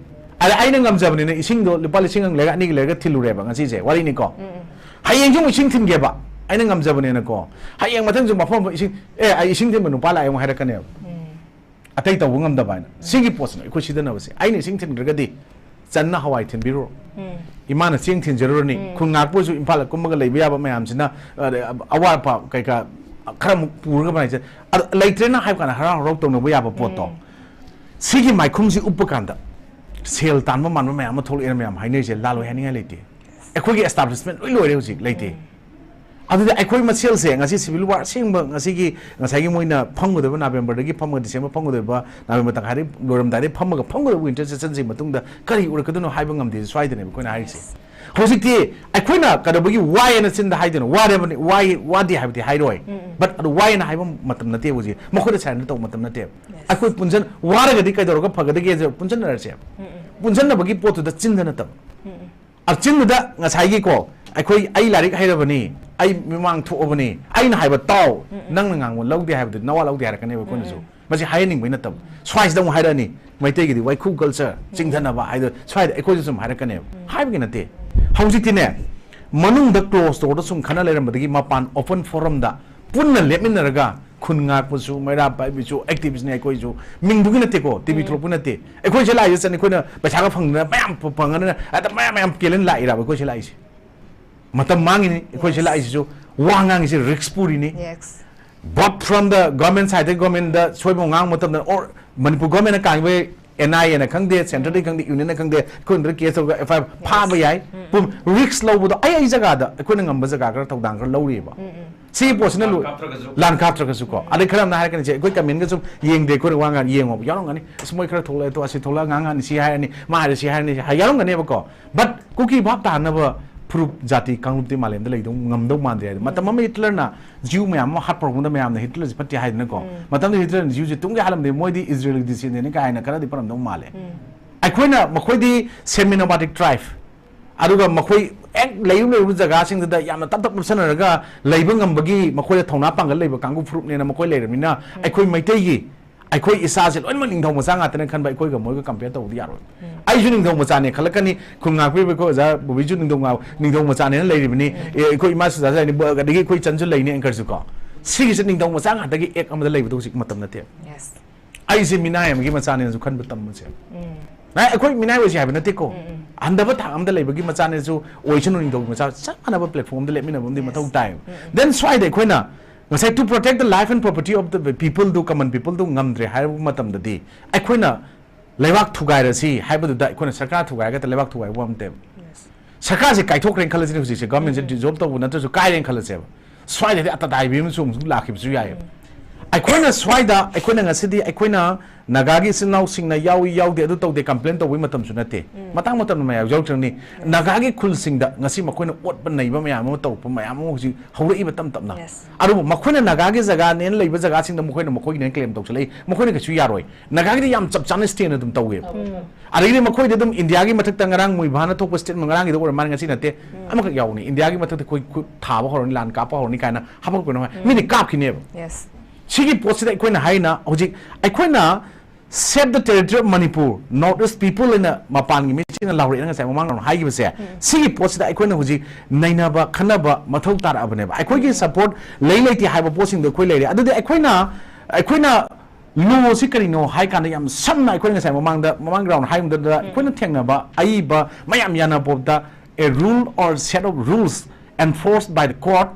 ꯑꯗ ꯑꯩꯅ ꯉꯝꯖꯕꯅꯤꯅ ꯏꯁꯤꯡꯗꯣ ꯂꯨꯄꯥ 1,000 ꯂꯩꯔꯒ 2ꯒꯤ ꯂꯩꯔꯒ ꯊꯤꯜꯂꯨꯔꯦꯕ ꯉꯁꯤꯁꯦ ꯋꯥꯔꯤꯅꯤꯀꯣ ꯍꯌꯦꯡꯁꯨ ꯑꯃꯨꯛ ꯏꯁꯤꯡ ꯊꯤꯟꯒꯦꯕ ꯑꯩꯅ ꯉꯝꯖꯕꯅꯤꯅꯀꯣ ꯍꯌꯦꯡ ꯃꯊꯪꯁꯨ ꯃꯐꯝ ꯏꯁꯤꯡ ꯑꯩ ꯏꯁꯤꯡ ꯊꯤꯟꯕ ꯅꯨꯄꯥ ꯂꯥꯛꯑꯦ ꯑꯃꯨꯛ ꯍꯥꯏꯔꯛꯀꯅꯦꯕ ꯑꯇꯩ ꯇꯧꯕ ꯉꯝꯗꯕ ꯍꯥꯏꯅ ꯁꯤꯒꯤ ꯄꯣꯠꯁꯤꯅ ꯑꯩꯈꯣꯏ ꯁꯤꯗꯅꯕꯁꯦ ꯑꯩꯅ ꯏꯁꯤꯡ ꯊꯤꯟꯈ꯭ꯔꯒꯗꯤ ꯆꯟꯅ ꯍꯋꯥꯏ ꯊꯤꯟꯕꯤꯔꯨꯔꯣ ꯏꯃꯥꯅ ꯆꯦꯡ ꯊꯤꯟꯖꯔꯨꯔꯅꯤ ꯈꯨꯟ ꯉꯥꯛꯄꯁꯨ ꯏꯝꯐꯥꯜꯗ ꯀꯨꯝꯃꯒ ꯂꯩꯕ ꯌꯥꯕ ꯃꯌꯥꯝꯁꯤꯅ ꯑꯋꯥꯠ ꯑꯄꯥ ꯀꯩꯀꯥ ꯈꯔꯃꯨꯛ ꯄꯨꯔꯒ ꯃꯥꯏꯁꯦ ꯂꯩꯇ꯭ꯔꯦꯅ ꯍꯥꯏꯕ ꯀꯥꯟꯗ ꯍꯔꯥꯎ ꯍꯔꯥꯎ ꯇꯧꯅꯕ ꯌꯥꯕ ꯄꯣꯠꯇꯣ ꯁꯤꯒꯤ ꯃꯥꯏꯈꯨꯝꯁꯤ ꯎꯞꯄ ꯀꯥꯟꯗ ꯁꯦꯜ ꯇꯥꯟꯕ ꯃꯥꯟꯕ ꯃꯌꯥꯝ ꯑꯃ ꯊꯣꯛꯂꯛꯑꯦꯅ ꯃꯌꯥꯝ ꯍꯥꯏꯅꯔꯤꯁꯦ ꯂꯥꯜꯂꯣꯏ ꯍꯥꯏꯅꯤꯡꯉꯥꯏ ꯂꯩꯇꯦ ꯑꯩꯈꯣꯏꯒꯤ ꯑꯦꯁꯇꯥꯕ꯭ꯂꯤꯁꯃꯦꯟ ꯂꯣꯏ ꯂꯣꯏꯔꯦ ꯍꯧꯖꯤꯛ ꯂꯩꯇꯦ ꯑꯗꯨꯗꯤ ꯑꯩꯈꯣꯏ ꯃꯁꯦꯜꯁꯦ ꯉꯁꯤ ꯁꯤꯚꯤꯜ ꯋꯥꯔ ꯑꯁꯦꯡꯕ ꯉꯁꯥꯏꯒꯤ ꯃꯣꯏꯅ ꯐꯝꯒꯗꯕ ꯅꯕꯦꯝꯕꯔꯗꯒꯤ ꯐꯝꯃꯒ ꯗꯤꯁꯦꯝꯕꯔ ꯐꯝꯒꯗꯕ ꯅꯕꯦꯝꯕꯔ ꯇꯪꯈꯥꯏꯗꯒꯤ ꯂꯣꯏꯔꯝꯗꯥꯏꯗꯒꯤ ꯐꯝꯒꯗꯕ ꯋꯤꯟꯇꯔ ꯁꯦꯁꯟꯁꯤ ꯃꯇꯨꯡꯗ ꯀꯔꯤ उरꯛꯀꯗꯣꯏꯅꯣ ꯍꯥꯏꯕ ꯉꯝꯗꯦ ꯁ꯭ꯋꯥꯏꯗꯅꯦꯕ ꯑꯩꯈꯣꯏꯅ ꯍꯥꯏꯔꯤꯁꯦ ꯍꯧꯖꯤꯛꯇꯤ ꯑꯩꯈꯣꯏꯅ ꯀꯩꯗꯧꯕꯒꯤ ꯋꯥꯏꯅ ꯆꯤꯟꯗ ꯍꯥꯏꯗꯣꯏꯅꯣ ꯋꯥꯔꯦꯕꯅꯤ ꯋꯥꯗꯦ ꯍꯥꯏꯕꯗꯤ ꯍꯥꯏꯔꯣꯏ ꯕꯠ ꯑꯗꯨ ꯋꯥꯏꯅ ꯍꯥꯏꯕ ꯃꯇꯝ ꯅꯠꯇꯦ ꯍꯧꯖꯤꯛ ꯃꯈꯣꯏꯗ ꯁꯥꯏꯟ ꯇꯧꯕ ꯃꯇꯝ ꯅꯠꯇꯦ ꯑꯩꯈꯣꯏ ꯋꯥꯔꯒꯗꯤ ꯀꯩꯗꯧꯔꯒ ꯐꯒꯗꯒꯦ ꯄꯨꯟꯁꯤꯟꯅꯔꯁꯦ ꯄꯨꯟꯁꯤꯟꯅꯕꯒꯤ ꯄꯣꯠꯇꯨꯗ ꯆꯤꯟꯗ ꯅꯠꯇꯕ ꯆꯤꯟꯗꯨꯗ ꯉꯁꯥꯏꯒꯤꯀꯣ ꯑꯩ ꯂꯥꯏꯔꯤꯛ ꯍꯩꯔꯕꯅꯤ ꯑꯩ ꯃꯤꯃꯥꯡ ꯊꯣꯛꯑꯕꯅꯤ ꯑꯩꯅ ꯍꯥꯏꯕ ꯇꯥꯎ ꯅꯪꯅ ꯉꯥꯡꯕ ꯂꯧꯗꯦ ꯍꯥꯏꯕꯗꯨ ꯅꯋꯥ ꯂꯧꯗꯦ ꯍꯥꯏꯔꯛꯀꯅꯦꯕ ꯑꯩꯈꯣꯏꯅꯁꯨ ꯃꯁꯤ ꯍꯥꯏꯍꯟꯅꯤꯡꯕꯩ ꯅꯠꯇꯕ ꯁ꯭ꯋꯥꯏꯁꯤꯗ ꯑꯃꯨꯛ ꯍꯥꯏꯔꯛꯑꯅꯤ ꯃꯩꯇꯩꯒꯤꯗꯤ ꯋꯥꯏꯈꯨ ꯀꯜꯆꯔ ꯆꯤꯡꯊꯅꯕ ꯍꯥꯏꯗꯣ ꯁ꯭ꯋꯥꯏꯗ ꯑꯩꯈꯣꯏꯁꯨ ꯁꯨꯝ ꯍꯥꯏꯔꯛꯀꯅꯦꯕ ꯍꯥꯏꯕꯒꯤ ꯅꯠꯇꯦ ꯍꯧꯖꯤꯛꯇꯤꯅꯦ ꯃꯅꯨꯡꯗ ꯀ꯭ꯂꯣꯖ ꯗꯣꯔꯗ ꯁꯨꯝ ꯈꯟꯅ ꯂꯩꯔꯝꯕꯗꯒꯤ ꯃꯄꯥꯟ ꯑꯣꯄꯟ ꯐꯣꯔꯝꯗ ꯄꯨꯟꯅ ꯂꯦꯞꯃꯤꯟꯅꯔꯒ ꯈꯨꯟ ꯉꯥꯛꯄꯁꯨ ꯃꯩꯔꯥ ꯄꯥꯏꯕꯤꯁꯨ ꯑꯦꯛꯇꯤꯚꯤꯁꯅꯦ ꯑꯩꯈꯣꯏꯁꯨ ꯃꯤꯡꯗꯨꯒꯤ ꯅꯠꯇꯦꯀꯣ ꯇꯤꯚꯤ ꯊꯣꯛꯂꯛꯄ ꯅꯠꯇꯦ ꯑꯩꯈꯣꯏꯁꯦ ꯂꯥꯛꯏꯁꯦ ꯆꯠꯅꯤ ꯑꯩꯈꯣꯏꯅ ꯄꯩꯁꯥꯒ ꯐꯪꯗꯅ ꯃꯌꯥꯝ ꯐꯪꯉꯅꯤꯅ ꯑꯗ ꯃꯌꯥꯝ ꯀꯦꯜꯂꯅ ꯂꯥꯛꯏꯔꯕ ꯑꯩꯈꯣꯏꯁꯦ ꯂꯥꯛꯏꯁꯦ ꯃꯇꯝ ꯃꯥꯡꯉꯤꯅꯤ ꯑꯩꯈꯣꯏꯁꯦ ꯂꯥꯛꯏꯁꯤꯁꯨ ꯋꯥ ꯉꯥꯡꯉꯤꯁꯦ ꯔꯤꯛꯁ ꯄꯨꯔꯤꯅꯤ ꯕꯣꯠ ꯐ꯭ꯔꯣꯝ ꯗ ꯒꯚꯔꯟꯃꯦꯟ ꯁꯥꯏꯗꯇꯩ ꯒꯚꯔꯟꯃꯦꯟꯗ ꯁꯣꯏꯕ ꯉꯥꯡꯕ ꯃꯇꯝꯗ ꯑꯣꯔ ꯃꯅꯤꯄꯨꯔ ꯒꯚꯔꯟꯃꯦꯟꯅ ꯀꯥꯡꯕ NIA खंगदे सेंट्रल खंगदे यूनियन खंगदे कोई केस होगा FIR फाब याई रिक्स लौबदो आई जगह अखोन ngam जगह खर थौदांग खर लौरीबा सी पोसना लान कात्रगसु को अदे खरम ना हारकनि जे कोई कमेंट गसु येंगदे को वांगा येंगो यारोंगनि स्मोय खर थोला तो असि थोला ngangan si हायनि मा हारे si हायनि यारोंगने बको बट कुकी भाब तानब प्रूफ जाति कांगुति मालेम लेदो ngamदौ मानदे मतम म हिटलर ना जिउ म्याम हाट प्रगुंदा म्याम ना हिटलर फति हायदन को मतम हिटलर जिउ जे तुंगे हालम दे मोयदी इजराइल डिसीजन ने कायना खरदि परमदौ माले अखोइना मखोइदी सेमिनोबाटिक ट्राइब अदुगा मखोइ एक लेयु लेयु जगह सिंगदा यामना तप तप सनरगा लेइबा ngambagi मखोइ थौना पांगल लेइबा कांगु फ्रुप नेना मखोइ लेरमिना अखोइ मैतैगी अखोइ इसासे लोइनम निंगथौ मचा ngaतने खनबा अखोइ ग मोइगा कंपेयर तौदि यारो आइजु निंगथौ मचा ने खलकनी खुंगा पेबको जा बुबिजु निंगथौ मचा ने लेरिबनि अखोइ इमा सुजा जानि गदि अखोइ चनजु लेनि एंकरजु को सिगिसे निंगथौ मचा ngaतगी एक अमदा लेइबदौ सिक मतम नते यस आइसे मिनाय अमगी मचा ने जु खनबा तमसे ना अखोइ मिनाय वसि हाबे नते को अंदबा था अमदा लेबगी मचा ने जु ओइसनु निंगथौ मचा सानबा प्लेटफॉर्म दे लेमिनबम दि मथौ ताय देन स्वाइ दे खोइना to protect the life and property of the people do common people do ngamdre hai matam da di akhona lewak thugai ra si haibu da akhona sarkar thugai ga ta lewak thugai wam te sarkar se kai thok ren khala si husi se government se job to na to kai ren khala se swai de ata dai bim sum lakhi su ya ꯑꯩꯈꯣꯏꯅ ꯁ꯭ꯋꯥꯏꯗ ꯑꯩꯈꯣꯏꯅ ꯉꯁꯤꯗꯤ ꯑꯩꯈꯣꯏꯅ ꯅꯥꯒꯥꯒꯤ ꯏꯆꯤꯟ ꯏꯅꯥꯎꯁꯤꯡꯅ ꯌꯥꯎꯏ ꯑꯗꯨ ꯇꯧꯗꯦ ꯀꯝꯄ꯭ꯂꯦꯟ ꯇꯧꯕꯒꯤ ꯃꯇꯝꯁꯨ ꯅꯠꯇꯦ ꯃꯇꯥꯡ ꯃꯇꯝ ꯃꯌꯥꯝ ꯌꯥꯎꯖꯔꯅꯤ ꯅꯥꯒꯥꯒꯤ ꯈꯨꯜꯁꯤꯡꯗ ꯉꯁꯤ ꯃꯈꯣꯏꯅ ꯑꯣꯠꯄ ꯅꯩꯕ ꯃꯌꯥꯝ ꯑꯃ ꯇꯧꯔꯛꯄ ꯃꯌꯥꯝ ꯑꯃ ꯍꯧꯖꯤꯛ ꯍꯧꯔꯛꯏꯕ ꯇꯞ ꯇꯞꯅ ꯑꯗꯨꯕꯨ ꯃꯈꯣꯏꯅ ꯅꯥꯒꯥꯒꯤ ꯖꯒꯥꯅꯦꯅ ꯂꯩꯕ ꯖꯒꯥꯁꯤꯡꯗ ꯃꯈꯣꯏꯒꯤꯅꯦ ꯀ꯭ꯂꯦꯝ ꯇꯧꯁꯤꯜꯂꯛꯏ ꯃꯈꯣꯏꯅ ꯀꯩꯁꯨ ꯌꯥꯔꯣꯏ ꯅꯥꯒꯥꯒꯤꯗꯤ ꯌꯥꯝ ꯆꯞ ꯆꯥꯅ ꯁ꯭ꯇꯦꯟ ꯑꯗꯨꯝ ꯇꯧꯋꯦ ꯑꯗꯒꯤꯗꯤ ꯃꯈꯣꯏꯗꯤ ꯑꯗꯨꯝ ꯏꯟꯗꯤꯌꯥꯒꯤ ꯃꯊꯛꯇ ꯉꯔꯥꯡ ꯃꯣꯏꯚꯥꯅ ꯊꯣꯛꯄ ꯁ꯭ꯇꯦꯠꯃꯦꯟ ꯉꯔꯥꯡꯒꯤꯗ ꯑꯣꯏꯔ ꯃꯥꯅ ꯉꯁꯤ ꯅꯠꯇꯦ ꯑꯃꯈꯛ ꯌꯥꯎꯅꯤ ꯏꯟꯗꯤꯌꯥꯒꯤ ꯃꯊꯛꯇ ꯑꯩꯈꯣꯏ ꯊꯥꯕ ꯍꯧꯔꯅꯤ ꯂꯥꯟ ꯀꯥꯞꯄ ꯍꯧꯔꯅꯤ ꯀꯥꯏꯅ ꯍꯥꯄꯛꯄꯅꯣ ꯃꯤꯅ ꯀꯥꯞꯈꯤꯅꯦꯕ ꯁꯤꯒꯤ ꯄꯣꯠꯁꯤꯗ ꯑꯩꯈꯣꯏꯅ ꯍꯥꯏꯅ ꯍꯧꯖꯤꯛ ꯑꯩꯈꯣꯏꯅ Save the territory of Manipur, Northeast people in the Mapan, Michin and Laurie and Samang, High say, see posts that I couldn't use Nainaba, Kanaba, Matota Abaneba. I could support Laylati have a posting the Quilady. Other than Aquina Luo Sicarino, High Kanayam, some I couldn't say among the ground, High the Quina Tenaba, Aiba, Mayamiana Bobda, a rule or set of rules enforced by the court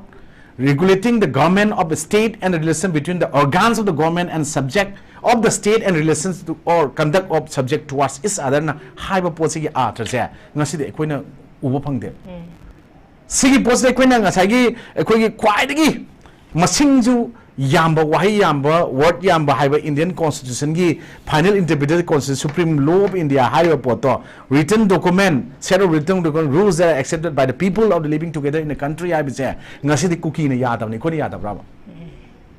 regulating the government of the state and the relation between the organs of the government and subject of the state and relations to or conduct of subject towards each other na haiba posi gi art se ngasi de koina ubo phangde sigi post de koina ngasai gi koi gi kwai de gi masing ju yamba wahi yamba word yamba haiba Indian constitution gi final interpreted constitution supreme law of India haiba poto written document set of written document rules that are accepted by the people of the living together in the country haiba se ngasi de cookie na yadam ni koi yadam brava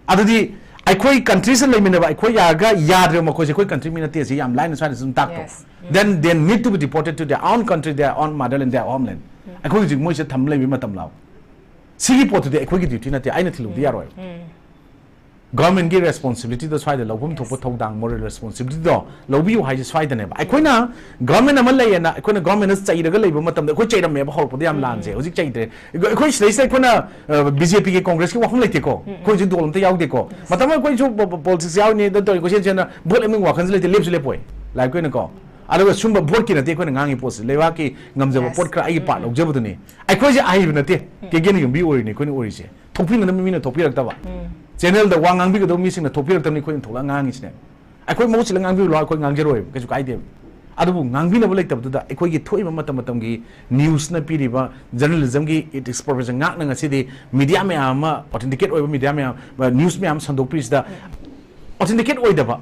adudi I countries and Lamina, I quite yaga, yadra, Mokos, country minutes, yam line as some taco. Then they need to be deported to their own country, their own motherland, their homeland. I call it Moisha Tamla Vimatam now. See port to the equity, I need to look the arrow. Government give responsibility, that's why the Logum to put down moral responsibility. Though, Lobu has fight and I quit now, government Amalay and I couldn't government say the labor, the which I may hope for the Amlands, was it chained? They say, BJP Congress, what will take go? Could you do on the Yaudeko? But I'm going to politics out near the negotiation, Bullemin Walkins let the lips lepoy, like going to go. I was Sumba Borkin and take on an post, Levaki, Namza, Port Cry part of Jebutini. I quite I even a day, getting a view in the Queen Topin and the minute of Pirata. General the one ang bigo missing the topir tani ko tola ngang isne ako mo sila ngang bigo ko ngang jero kasi kai de adu ngang bi na bole tab da ako gi thoi ma matam gi news na piri ba journalism gi it is profession ngak na ngasi di media me ama authenticate oi media me news me am sandok pris da authenticate oi da ba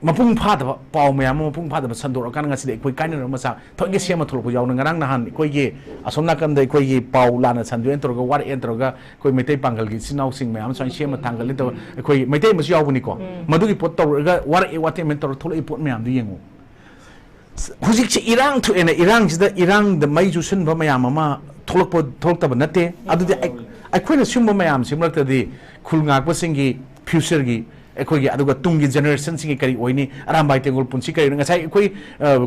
mapung phadaba paw mayam mapung phadaba sandor kan ngasi de koi kaina ma sa thoge sema thol ko yaw ngarang na han koi gi asomna kan de koi gi paw lana sandu entro ga war entro ga koi metei pangal gi sinau sing mayam san sema thangal li to koi metei mas yaw buni ko madu gi pot tor ga war e wate men tor thol e pot mayam du yengu hujik chi irang thu ena irang jida irang de mai ju sun ba mayam ma tholok ta ba nate adu de ai khoi na sum mayam simrak ta di khul ngak ba sing gi future gi ꯑꯩꯈꯣꯏꯒꯤ ꯑꯗꯨꯒ ꯇꯨꯡꯒꯤ ꯖꯦꯅꯦꯔꯦꯁꯟꯁꯤꯡꯒꯤ ꯀꯔꯤ ꯑꯣꯏꯅꯤ ꯑꯔꯥꯝꯕꯥꯏ ꯇꯦꯡꯒꯣꯜ ꯄꯨꯟꯁꯤ ꯀꯔꯤꯅꯣ ꯉꯁꯥꯏ ꯑꯩꯈꯣꯏ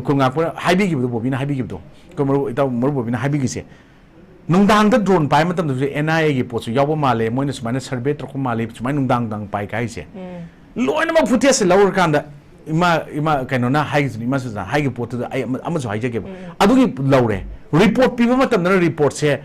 ꯈꯨꯡꯒꯥꯛꯄꯅ ꯍꯥꯏꯕꯤꯈꯤꯕꯗꯣ ꯕꯣꯕꯤꯅ ꯍꯥꯏꯕꯤꯈꯤꯕꯗꯣ ꯑꯩꯈꯣꯏ ꯃꯔꯨꯞ ꯕꯣꯕꯤꯅ ꯍꯥꯏꯕꯤꯈꯤꯁꯦ ꯅꯨꯡꯗꯥꯡꯗ ꯗ꯭ꯔꯣꯟ ꯄꯥꯏ ꯃꯇꯝꯗꯁꯨ NIAꯒꯤ ꯄꯣꯠꯁꯨ ꯌꯥꯎꯕ ꯃꯥꯜꯂꯦ ꯃꯣꯏꯅ ꯁꯨꯃꯥꯏꯅ ꯁꯔꯚꯦ ꯇꯧꯔꯛꯄ ꯃꯥꯜꯂꯦ ꯁꯨꯃꯥꯏꯅ ꯅꯨꯡꯗꯥꯡ ꯄꯥꯏ ꯀꯥꯏꯁꯦ ꯂꯣꯏꯅꯃꯛ ꯐꯨꯇꯦꯖꯁꯦ ꯂꯧꯔꯀꯥꯟꯗ ima kainona haigini ima suna haigi potu ai amazu haijage adugi laure report piba matam na report se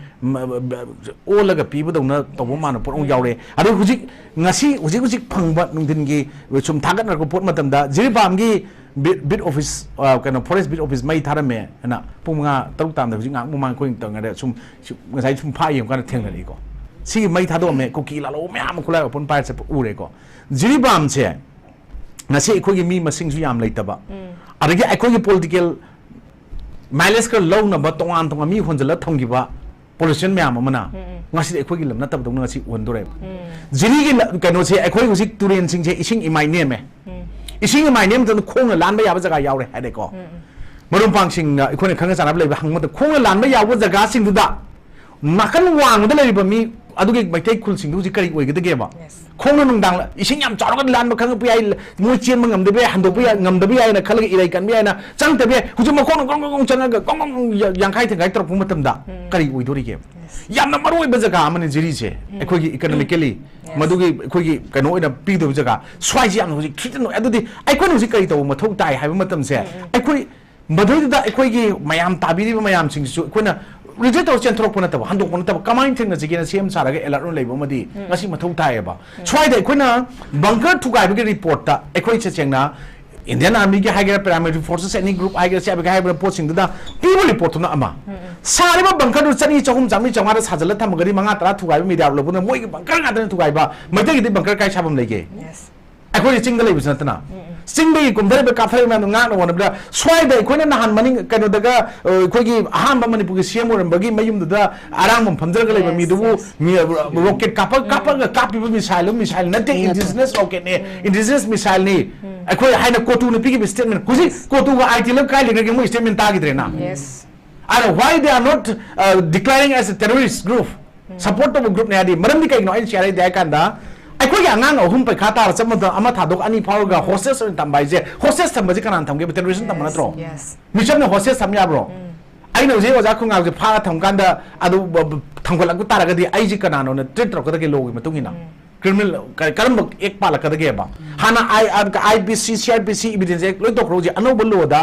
olaga piba dona tobo mana por yaure adu hujik ngasi hujik phangba nungdin gi chum thagat na ko pot matam da jiribam gi bit office kana forest bit office mai tharame na punga taruk tam da hujik ngak mumang ko ing tanga da chum ngasai chum pha yem kana thengali ko si mai thado me ko ki la lo me am khula pon pa se ure ko jiribam se nasi ekhoi mi masing su yam leitaba adagi ekhoi political mileage ka low na ba tongan tonga mi honjala thonggiba pollution myam amana ngasi ekhoi lam na tab dong ngasi wondore jini gi kano se ekhoi husik turen sing je ising imai ne me ising imai ne mton khong lan ba yaba jaga yaure hade ko marum pang sing na ekhoi khanga sanab leiba hangma khong lan ba yawa jaga sing du da nakan wang da leiba mi adugi maitai khul sing du ji kari oi gede ba khong nung dang ising yam charo lan ba khang pi ai mo chen ngam de be hando bi ngam de bi ai na khalag ilai kan bi ai na chang te be hujum ma khong gong chang ga gong yang khai thang kai tor pum matam da kari oi dori ge yam na maroi ba jaga amani jiri che ekhoi gi economically madugi ekhoi gi kano ina pi do jaga swai ji am hujik khitan no adudi ekhoi no hujik kari to ma thok tai hai matam se ekhoi madoi da ekhoi gi mayam tabiri ba mayam sing su ekhoi na reject or central pona taba handok pona taba kamai thing na jigena cm saraga elarun leibo madi ngasi mathau tai ba swai da ekhoi na bunker thukai bi report ta ekhoi che chengna Indian Army ki higher paramilitary forces any group higher se higher reports in the people report na ama sari ba bunker du chani chahum jami chamara sajala thamgari manga tara thugai media lo buna moi bunker nga tan thugai ba mai ta gi bunker kai sabam lege yes akoi ching dalai bisna tana sing bei kum dare be ka thai ma nga no wona bla swai dai koina na han maning kano daga koi gi aham ba manipur gi siam oram bagi mayum da aram bam phamjar ga leba mi du mi rocket kapa missile nate indigenous rocket ne indigenous missile ne akoi haina kotu ne pigi statement kuji kotu ga IT lab kai le mo statement ta gi dre na yes and why they are not declaring as a terrorist group support of group ne adi maram di kai no ai share dai kan da akoi ga ngang ahum pe khata ra cham da ama thadok ani phar ga hostess tam bai je hostess tam baji kanan tham ge terrorism tam na tro yes mission ne hostess tam ya bro ai no je oja khunga je pha tham kan da adu thangol aku tara ga di ai ji kanano ne treat ro ka ge lo ge matung ina criminal karam ek pala ka ge ba hana IBC CRPC evidence ek loi tok ro je ano bolo da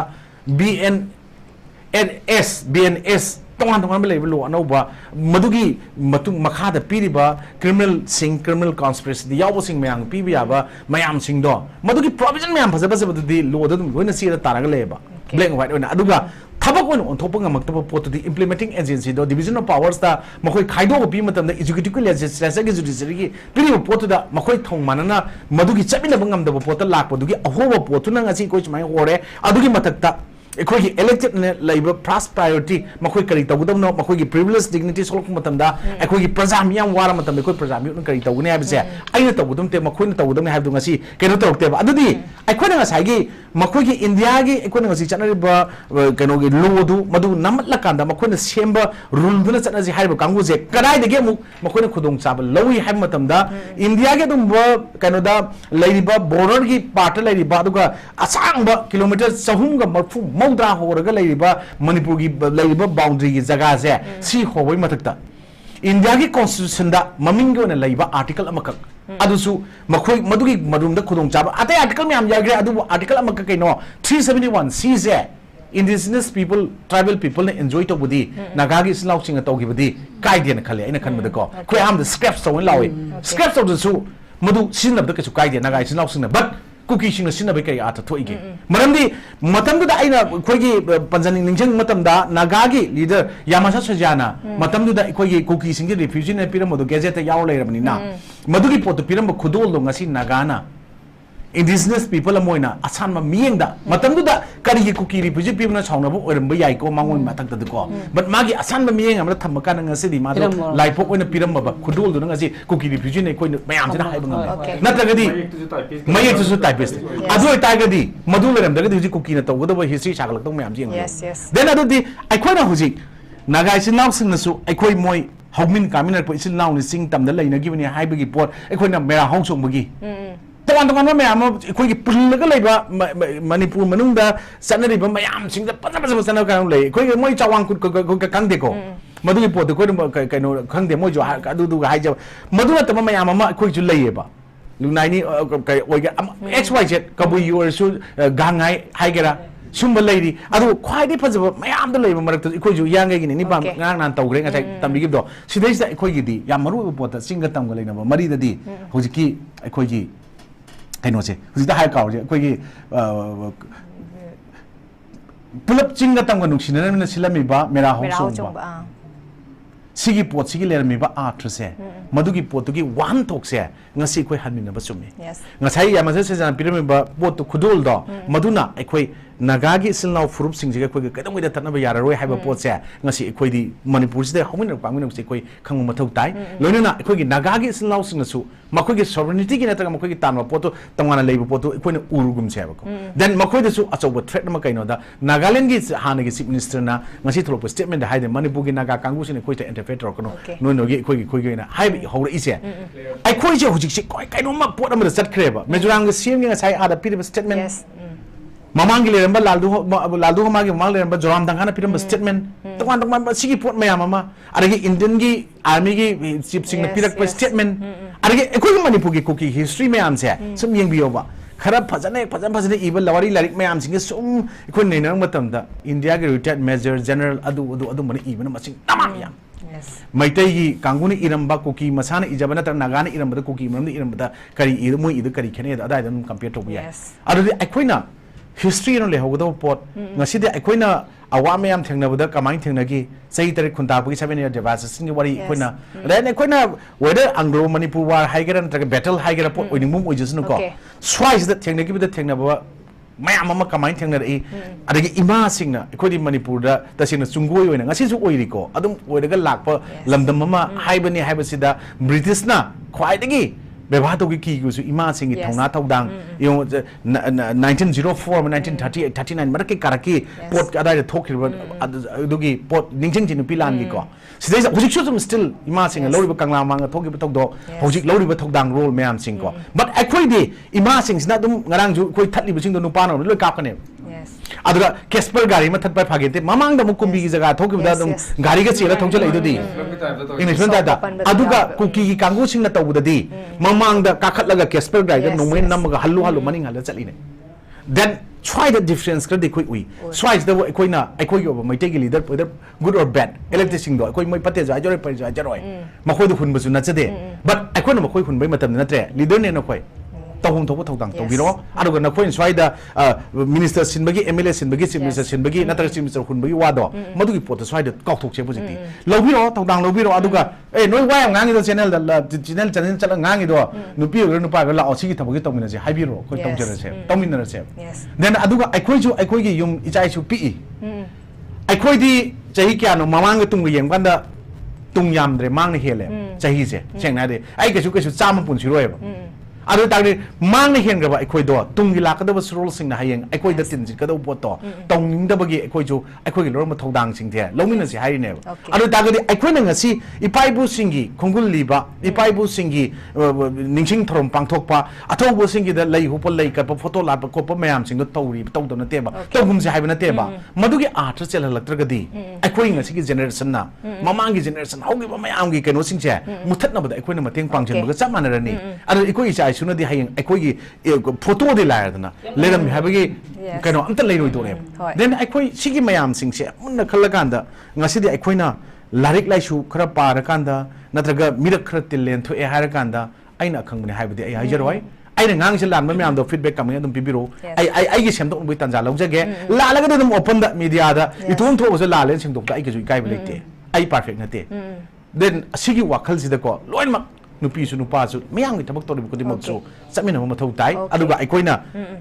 BNS tongan ba lei lo ano ba madugi matung makha da piri ba criminal conspiracy di yaw sing mayang pi bi ba mayam sing do madugi provision mayam phasa phasa di lo da dum goina si da tara ga le ba black and white ona aduga thabak on on thopang amak ta pot di implementing agency do division of powers da makoi khaido bi matam da executive legislature gi judiciary gi piri pot da makoi thong manana madugi chabina bangam da pot ta lak podugi ahoba pot na ngasi koi chmai hore adugi matak ta ekhoi elected ne labor first priority makoi kari tagudam no makoi gi privilege dignity solok matam da ekhoi gi praja miyam wara matam ekhoi praja mi kari tagune ha bise aina tagudam te makoi na tagudam ne ha du ngasi keno torokte ba adudi ekhoi na ngasai gi makoi gi india gi ekhoi na ngasi chanari ba keno gi law du madu namat la kanda makoi na semba rule du na chanaji haiba kangu je kadai de ge mu makoi na khudong chaba lawi ha matam da india ge dum ba keno da laiba border gi part laiba aduga asang ba kilometer sahum ga marfu mauda horaga laiba manipur gi laiba boundary gi jaga se si hoboi matakta india gi constitution da maming gi na laiba article amakak adusu makhoi madugi madum da khudong chaba ate article myam yagre adu article amakak kaino 371 c se indigenous people tribal people ne enjoy to budi naga gi islau singa to gi budi kai den khale aina khan bada ko khoi am the scraps to lawi scraps to su madu sin da ka su kai den naga islau singa but cookie sing sin ba kai ata thoi gi maramdi matam da aina khoi gi panjani ningjang matam da naga gi leader yamasa sajana matam da khoi gi cookie sing gi refugee ne piram modu gazette yaw lairabni na madu gi pot piram khudol lo ngasi naga na indigenous people amoina asan ma mieng da matam da kari gi cookie refugee people na chawna bo oram ba yai ko mangoi matak da ko but magi asan ma mieng amra tham ka na ngasi di ma do lai pok oina piram ba khudol do ngasi cookie refugee ne koi mayam jina hai bangam nata gadi mai to su typist adu tai gadi madu leram da gadi cookie na to godo history chagalak tong mayam jing yes yes then adu di ai koi na huji nagai sin law sing na su ai koi moi hogmin kamin po isin law ni sing tam da lai na gibani hai bagi pot ai koi na mera hong song bagi Tuan tuan mayam koi pull ka leba manipur manung da sana riba mayam sing da pasal sana kan lei koi moi cawang ka kang de ko madu ki pot koi kai no kang de moi jo adu du hai ja madu na tama mayam ma koi ju lei ba lunai ni kai oi ga xyz ka bu you su gangai hai gera sumba leiri adu khwai di phajaba mayam da leiba marak to koi ju yang gi ni ba ngang nan tawgre nga tambi gi do sidai sa koi gi di yam maru pot ta singa tam ga leina ba mari da di hojiki koi gi kaino se hujita hai kaw je koi gi pulap chinga tam ga nuksina na silami ba mera hong ba sigi pot sigi ler mi ba atra se madugi pot gi wan tok se ngasi koi hanmin ba chumi ngasai ya ma se jan pirami ba pot khudul do maduna ekoi nagagi silnau furup singje koi ga kadam da tanaba yara roi haiba pot se ngasi ekoi di manipur se homin ra pangmin se koi khang mathau tai loina ekoi gi nagagi silnau sing su makoi gi sovereignty gi natra makoi gi tanwa pot tangana leiba pot ekoi na urugum se ba ko then makoi da su achoba threat ma kaino da nagaland gi hana gi chief minister na ngasi tholo statement da haide manipur gi naga kangu sine koi ta interfere ro kono no no gi koi gi na hai hore ise ai koi je hujik se koi kaino ma pot am da sat kreba mejurang gi sim gi ngasai ada piri statement mamang gi leramba laldu ma gi mamang leramba joram dangana piram statement twan twan sigi pot mayam ma aragi indian gi army gi chief sing na pirak statement aragi ekoi manipur gi cookie history mayam se sum yeng biyo ba khara phajane iba lawari larik mayam sing sum ekoi nei na matam da india gi retired major general adu mani ibana masing tamam yam maitai gi kanguni iramba cookie masana ijabana tar nagana iramba cookie mamni iramba kari idu moi idu kari khene da da compare to ya adu ekoi na history no le hawdo pot ngasi de akoina awame am thengna bada kamai thengna gi sei tare khunta bu 7 year devastation gi wari akoina then akoina whether anglo manipur war haigeran tra battle haigera pot oining mum ojisnu ko swice that thengna gi bada thengna ba mayam ama kamai thengna ri adagi ima singna akodi manipur da tasina chungoi oina ngasi su oiri ko adum oiraga lakpa lamdam ama haibani haibasida british na khwaidagi Bebato ki gusu ima singi thongna thaudang yo 1904 1938 39 marake karaki pot adai thokirba adugi pot ningjing jinu pilan gi ko sidai hojik sum still ima singa loriba kangla manga thoki thokdo hojik loriba thodang role mayam sing ko but akhoi di ima sing sina dum ngarang ju khoi thatli bising do nupa no loi kap kane aduga Casper gari ma thatpai phagete mamang da mukumbi gi jaga thoki da dum gari ga chela thongchal ai dodi English da aduga kuki gi kangu sing na tawudadi mamang da kakhatlaga Casper gari ga nomen namaga hallu hallu maning hala chaline then try the difference kadi koi ui try the koina akoi go mai tegi leader whether good or bad elected sing do koi mai pate ja jore pai ja jaroi makoi du hun basu na chade but akoi na makoi hun bai matam na tre leader ne na koi tahum thobu thodang tobiro aduga na koin swai da minister sinbagi MLA sinbagi chief minister sinbagi natra chief minister hunbagi wado madugi pot swai da kok thok che bujiti lobiro thodang lobiro aduga noi wai ngangi do channel da channel chala ngangi do nupi or nupa ga la osigi thabagi tomina je haibiro ko tomjera se tomina se then aduga aikoi gi yum ichai chu pi aikoi di chahi kya no mamang tung gi yeng banda tung yamdre mang ne hele chahi se chengna de ai ke chu cham pun chiroi ba adu tagni mang ne hen gaba ekoi do tungi lakadaba role sing na hayeng ekoi da tin jik kado poto tong ning da bagi ekoi ju ekoi gi lor ma thodang sing the lomina si hari ne adu tagdi ekoi na ngasi ipai bu singi khongul liba ipai bu singi ningsing thorom pangthok pa athong bu singi da lei hu pol lei ka photo la ko pa mayam sing do tawri tawdo na te ba tawgum si haibna te ba madugi art chel halaktra gadi ekoi ngasi gi generation na mamang gi generation hogi ba mayam gi keno sing che muthat na ba ekoi na mateng pangchen ba chap manarani adu ekoi cha sunadi hayeng ekoi gi photo de la na leram habagi kano amta leiroi do ne then ekoi sigi mayam sing che munna khalaganda ngasi di ekoi na larik laisu khara para kanda natraga mirak khara tilen thu e hara kanda aina khangmani haibadi ai hajaroi aina ngang se lan ma mayam do feedback kam ngadum pibiro ai gi sem do bui tanja laujage la laga dum open da media da itum tho se la len sing dok da ai gi kai belete ai perfect nate then sigi wakhal sida ko loin nupi su nupa su mayam gi tabak tori ko dimok su samina ma thau tai aduga aikoina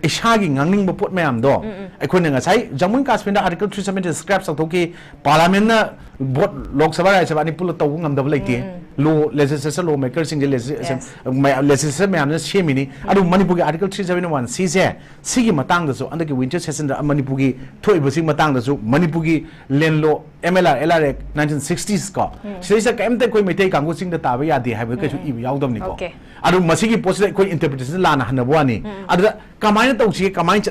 ishagi ngangning ba pot mayam do aikoina ngasai jamun kashmir article 370 scrap saktoki parliament na vote lok sabha rai sabha ni pul taw ngam da leite law legislature law maker sing legislature mayam na shemini adu manipur gi article 371 si se sigi matang da su andaki winter session da manipur gi thoi ba sing matang da su manipur gi len law MLR LR 1960s ko sisa kamte koi metai kangu sing da tabe ya de haiba ka ibu yaudam ni ko adu masigi post koi interpretation lana hanabwani adu kamaina tawchi kamain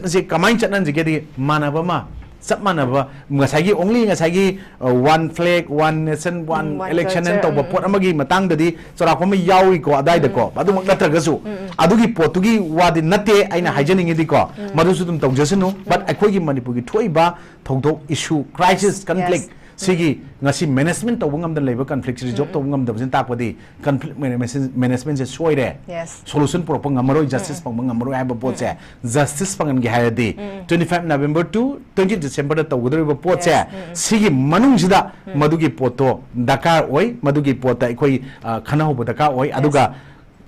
chatnan je di manaba ma sab manaba ngasagi only ngasagi one flag one nation one election and to pot amagi matang da di chora ko ma yawi ko adai da ko adu mak natra gasu adu gi potugi wadi nate aina haijening di ko madu su dum tawjasanu but akoi gi manipur gi thoiba thongdok issue crisis conflict sigi ngasi management to ngam da labor conflict resolve to ngam da jin ta ko di conflict management je soire solution pro pang ngamaro justice pang ngamaro ha ba pot che justice pang ngi ha di 25 November to 20 December da to gudri ba pot che sigi manung sida madugi poto dakar oi madugi pota ikoi khana ho dakar oi aduga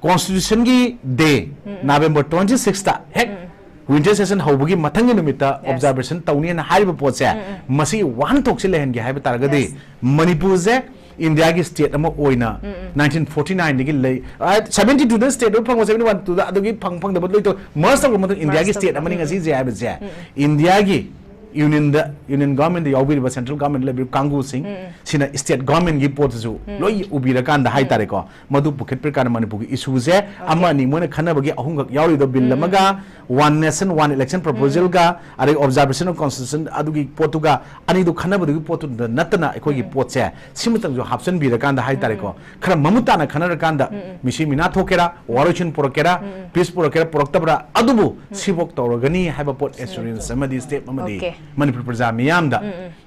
constitution gi day November 26 ta hek winter session haubugi mathangi numita observation tawni na haiba potse masi wan tokse lehen ge haiba taragadi manipur je india gi state ama oina 1949 nigi lei 72 the state phang 71 to the adugi phang da bodloi to most of the india gi state amani ngasi je haiba je india gi union government the yaubiri ba central government lebi kangu sing sina state government gi pot su loi ubira kan da hai tare ko madu pukhet per kan manipur gi issue je ama ni mona khana bagi ahung gak yauri do bill lamaga one nation one election proposal ga are observation of constitution adugi potuga ani do khana bagi potu da natana ekoi gi pot se simutang jo hapsan bira kan da hai tare ko khara mamuta na khana kan da misi mina thokera warochin porokera peace porokera poroktabra adubu sibok torogani haiba pot assurance amadi state amadi Manipur Praja miyam da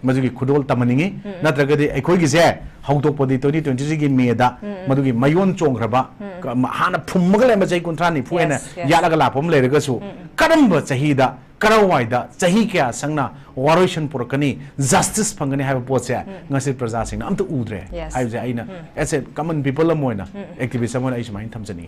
madugi khudol tamaningi natragadi ekoi gi je hawdokpodi 2023 gi me da madugi mayon chongraba hana phummaga le majai kuntra ni phuena yalaga lapom le rega su karamba chahi da करावाइदा चाही क्या संगना वारोशन पुरकनी justice फंगनी है पोसे ngasi प्रजा सिंह अमत उद्रे हाइबजे आइना as a common people अमोइना activist अमोइना इस माइन थमजनी